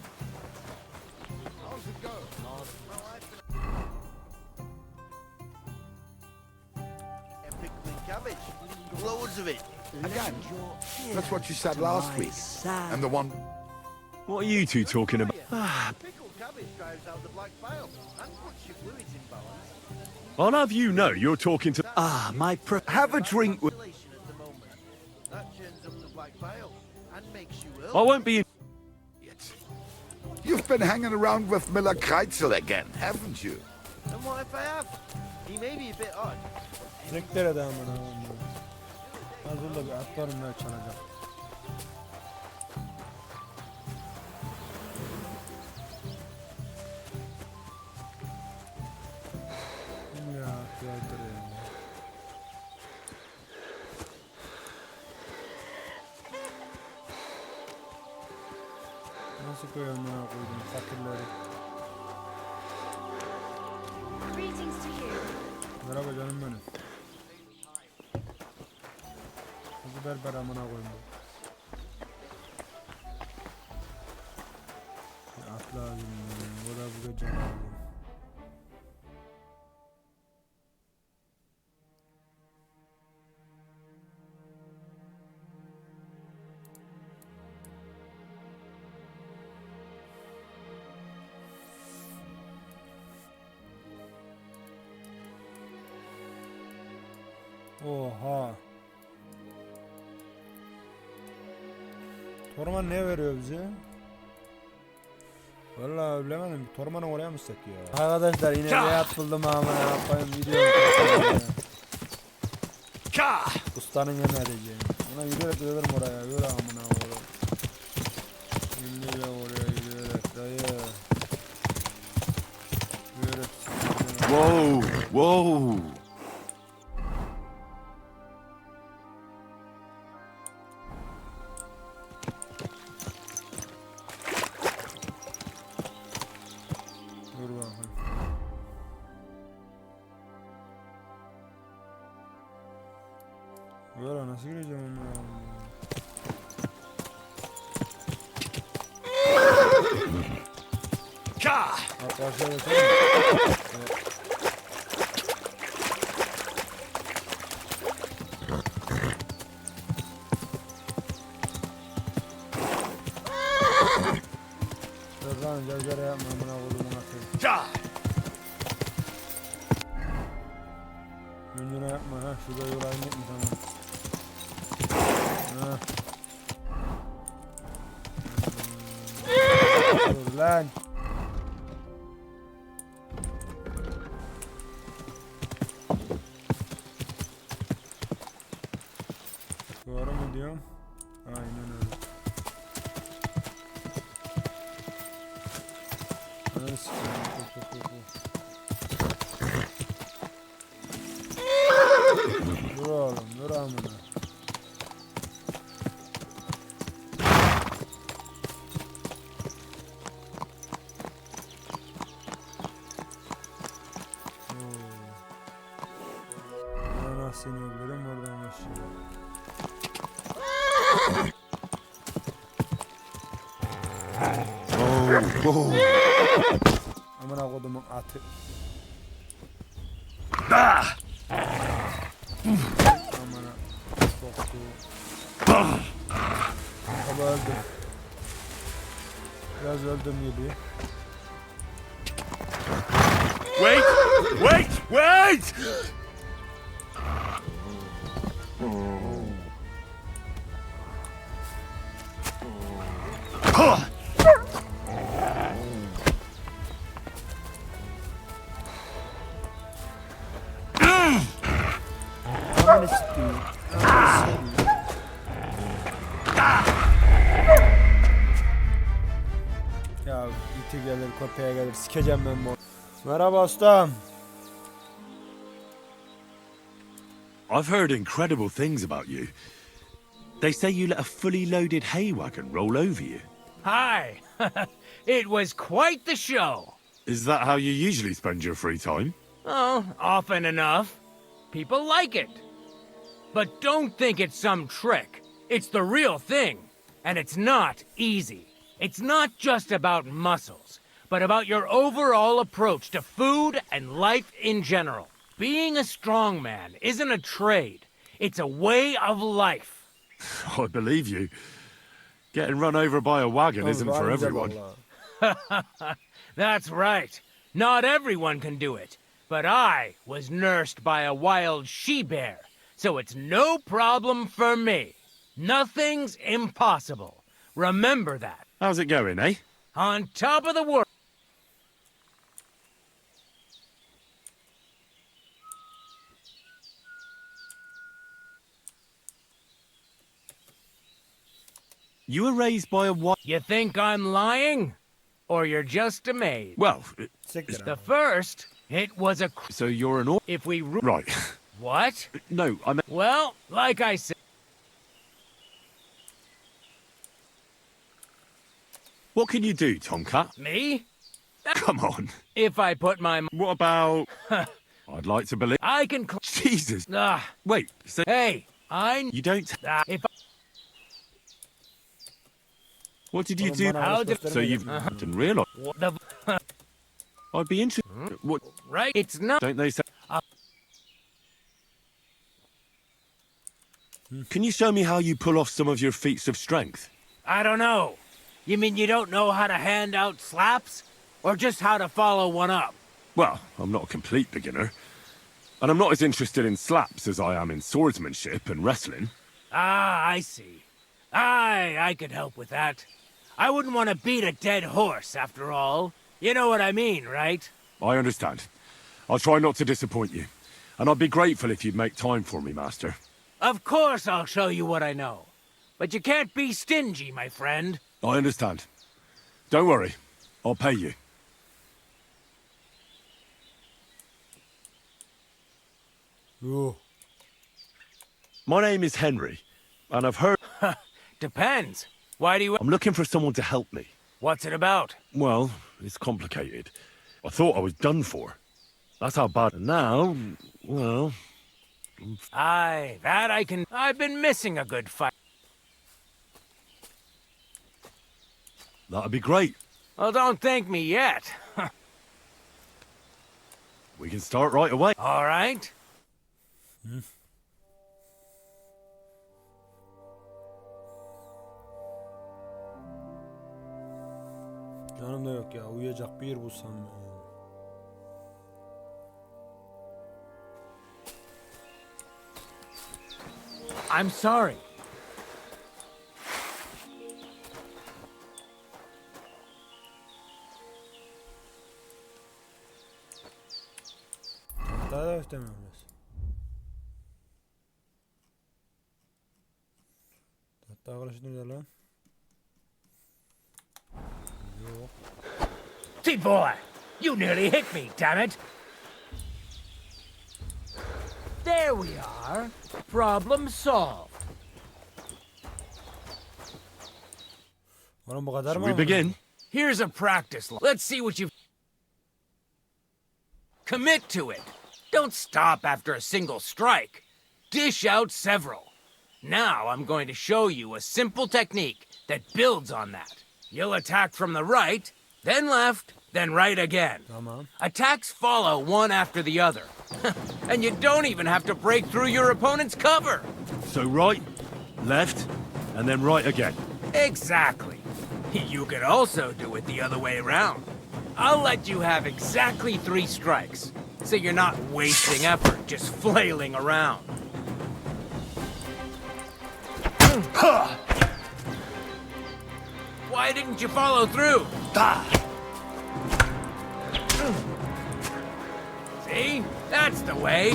Pickling cabbage. Loads of it. Again, that's what you said last week. And the one... What are you two talking about? Pickled cabbage drives out the black bile and puts your fluids in balance. I'll have you know you're talking to... Have a drink with... At the moment. That churns up the black bile and makes you ill. I won't be... You've been hanging around with Miller Kreitzel again, haven't you? And what if I have? He may be a bit odd. Siktir et amına oyun. Hazırda bir atlarım ne çalacak. Ya kıyardır ya. Nasıl koyalım ya koydum fakirleri. Greetings to you. Merhaba canım benim. Kızı berber amına koyayım. Atla abim ya. O da bu gece abim. Oha. Torman ne veriyor bize? Vallahi bilemedim. Torman'ı oraya mı gitsek ya? Arkadaşlar yine beyat buldum ama yapayım video. Ustanın yemeği. Buna yürüyerek gidelim oraya. Yürü amına oğlum. Şimdi oraya yürüyerek dayı. Yürüyerek. Whoa, whoa. Dur bakayım. Böyle nasıl gireceğim onu ya? Arkadaşlar lan cezere yapma amına kodumun atı. Yüzüne yapma ha. Şurada yol aynı mı tamam. Ha. Dur lan. Doğru mu diyorum? Aynen öyle. Ananı sikeyim. Dur oğlum, dur amına. Ben nasıl inebilirim oradan aşağı. Amına kodumun atı. Amına soktu. Baba öldüm. Biraz öldüm gibi. Wait! Wait! Wait! Ananı sikeyim. Ya iti gelir, köpeğe gelir, sikeceğim ben bu. Merhaba ustam. I've heard incredible things about you. They say you let a fully loaded hay wagon roll over you. Hi! It was quite the show. Is that how you usually spend your free time? Oh, often enough. People like it. But don't think it's some trick. It's the real thing. And it's not easy. It's not just about muscles, but about your overall approach to food and life in general. Being a strongman isn't a trade. It's a way of life. I believe you. Getting run over by a wagon isn't for everyone. That's right. Not everyone can do it. But I was nursed by a wild she-bear, so it's no problem for me. Nothing's impossible. Remember that. How's it going, eh? On top of the world. You were raised by a what? You think I'm lying? Or you're just amazed? Well, the first, it was a... So you're an... If we... Right. What? No, I meant... Well, like I said... What can you do, Tomcat? Me? Come on. If I put my... What about... I'd like to believe... I can... Jesus. Wait, so... Hey, You don't... If What did you do? So you've... Didn't realise... I'd be interested... What... Right? It's not... Don't they say... Can you show me how you pull off some of your feats of strength? I don't know. You mean you don't know how to hand out slaps? Or just how to follow one up? Well, I'm not a complete beginner. And I'm not as interested in slaps as I am in swordsmanship and wrestling. Ah, I see. I could help with that. I wouldn't want to beat a dead horse, after all. You know what I mean, right? I understand. I'll try not to disappoint you. And I'd be grateful if you'd make time for me, Master. Of course I'll show you what I know. But you can't be stingy, my friend. I understand. Don't worry. I'll pay you. Ooh. My name is Henry, and I've heard... Depends. Why do you... I'm looking for someone to help me. What's it about? Well, it's complicated. I thought I was done for. That's how bad... And now, well... Aye, that I can... I've been missing a good fight. That'd be great. Well, don't thank me yet. We can start right away. All right. Yanımda yok ya. Uyuyacak bir yer bulsam ya. I'm sorry. Daha da istemiyorum biraz. Hatta arkadaşlar nerede lan? Yok. T-boy, you nearly hit me, damn it. There we are. Problem solved. Oğlum bu kadar mı? We begin. Here's a practice. Let's see what you've... Commit to it. Don't stop after a single strike. Dish out several. Now I'm going to show you a simple technique that builds on that. You'll attack from the right, then left, then right again. Tamam. Attacks follow one after the other. And you don't even have to break through your opponent's cover. So right, left, and then right again. Exactly. You could also do it the other way around. I'll let you have exactly 3 strikes, so you're not wasting effort just flailing around. Why didn't you follow through? See? That's the way.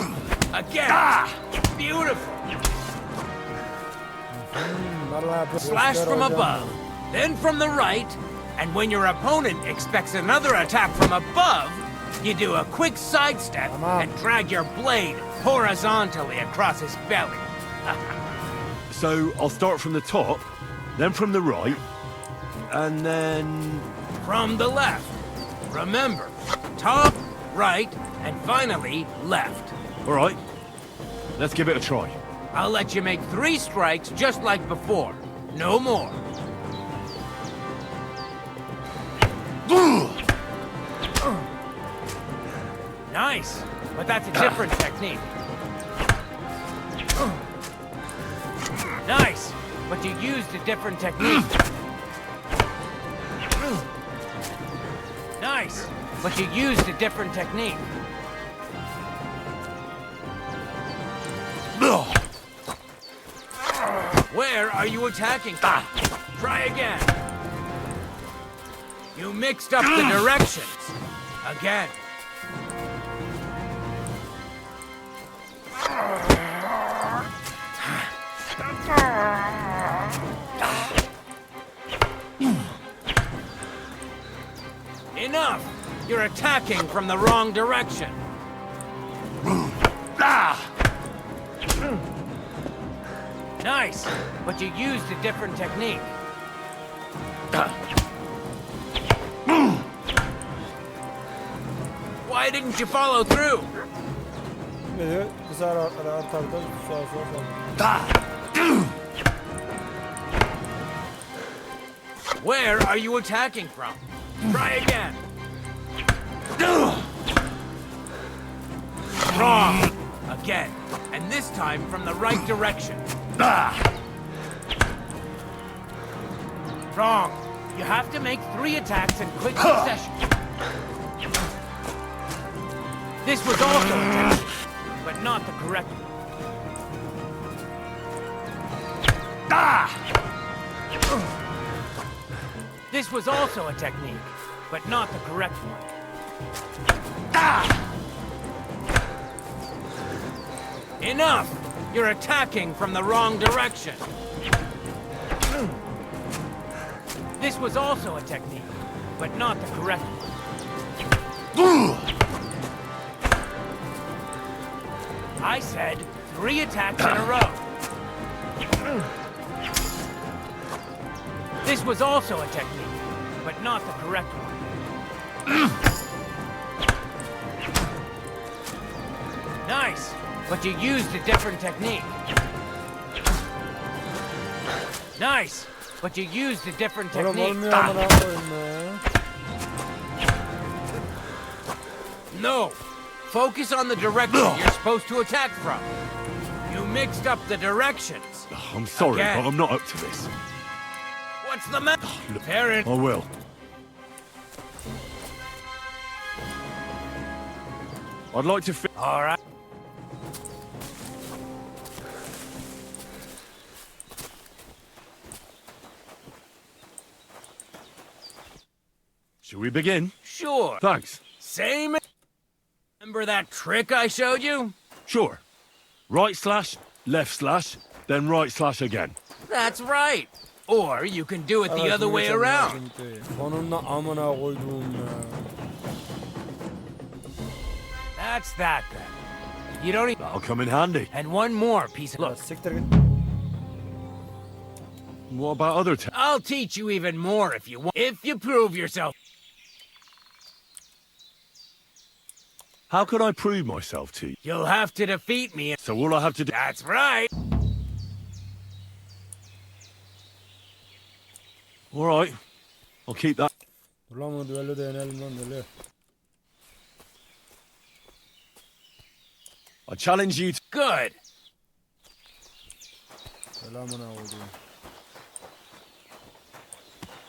Again. Beautiful. Slash from above, then from the right, and when your opponent expects another attack from above, you do a quick sidestep and drag your blade horizontally across his belly. So I'll start from the top, then from the right, and then... From the left. Remember, top, right, and finally left. All right, let's give it a try. I'll let you make 3 strikes just like before. No more. Nice, but that's a different technique. Nice, but you used a different technique. Nice, but you used a different technique. Where are you attacking from? Try again. You mixed up the directions. Again. Enough! You're attacking from the wrong direction. Nice, but you used a different technique. Why didn't you follow through? Ne diyor? Kısa artarda sağa sola. Where are you attacking from? Try again. Wrong. Again. And this time from the right direction. Wrong. You have to make 3 attacks in quick succession. This was also a technique, but not the correct one. This was also a technique, but not the correct one. Enough! You're attacking from the wrong direction. This was also a technique, but not the correct one. I said 3 attacks in a row. This was also a technique, but not the correct one. Nice, but you used a different technique. Nice, but you used a different technique. No, focus on the direction you're supposed to attack from. You mixed up the directions. I'm sorry, Again. but I'm not up to this. What's the matter? I will. I'd like to All right. Shall we begin? Sure. Thanks. Same. Remember that trick I showed you? Sure. Right slash, left slash, then right slash again. That's right. Or you can do it the other way around. Sonunda amına koyduğum ya. That's that then. You don't even... That'll come in handy. And one more piece of... Look. Siktir git. What about other I'll teach you even more if you want. If you prove yourself. How can I prove myself to you? You'll have to defeat me. So all I have to do... That's right. All right. I'll keep that. Dur lan bunu düello deneyelim lan deli. I challenge you to... Good. Selamına koyduğum.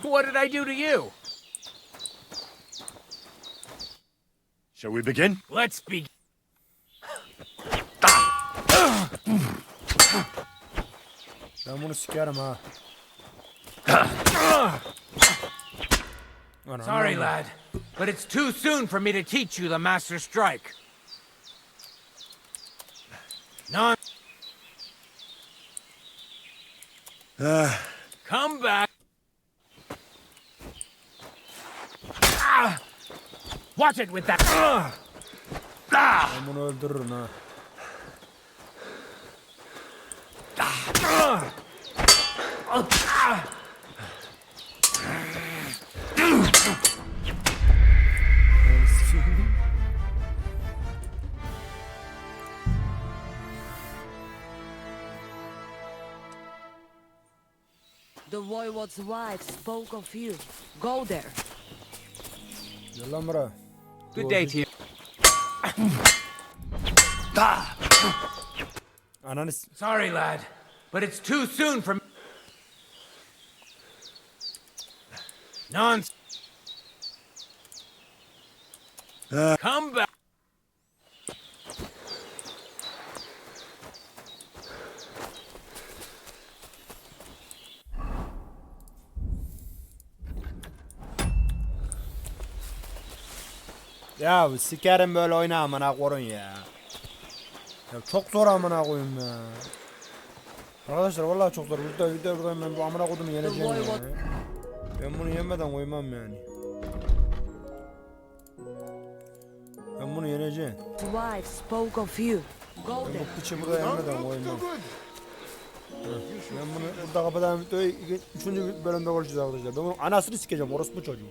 What did I do to you? Shall we begin? Let's begin. Ben bunu sikerim ha. Sorry, lad, but it's too soon for me to teach you the master strike. Non. Come back. Watch it with that. Ben bunu öldürürüm ha. The voivode's wife spoke of you. Go there. Gel lan buraya. Good day to you. Ananı Sorry, lad, but it's too soon for me. Nonsense. Come back. Ya sikerim böyle oyna amına korun ya. Ya çok zor amına koyayım ya. Arkadaşlar vallahi çok zor. Video buradayım ben bu amına kodumu yeneceğim ya. Ben bunu yenmeden koymam yani. Ben bunu yeneceğim. Wife spoke of you. Go Ben there. bu piçi burada yenmeden koymam. Ben bunu burada kapatan videoyu 3. bölümde görüşeceğiz arkadaşlar. Ben bunun anasını sikeceğim orospu çocuğu.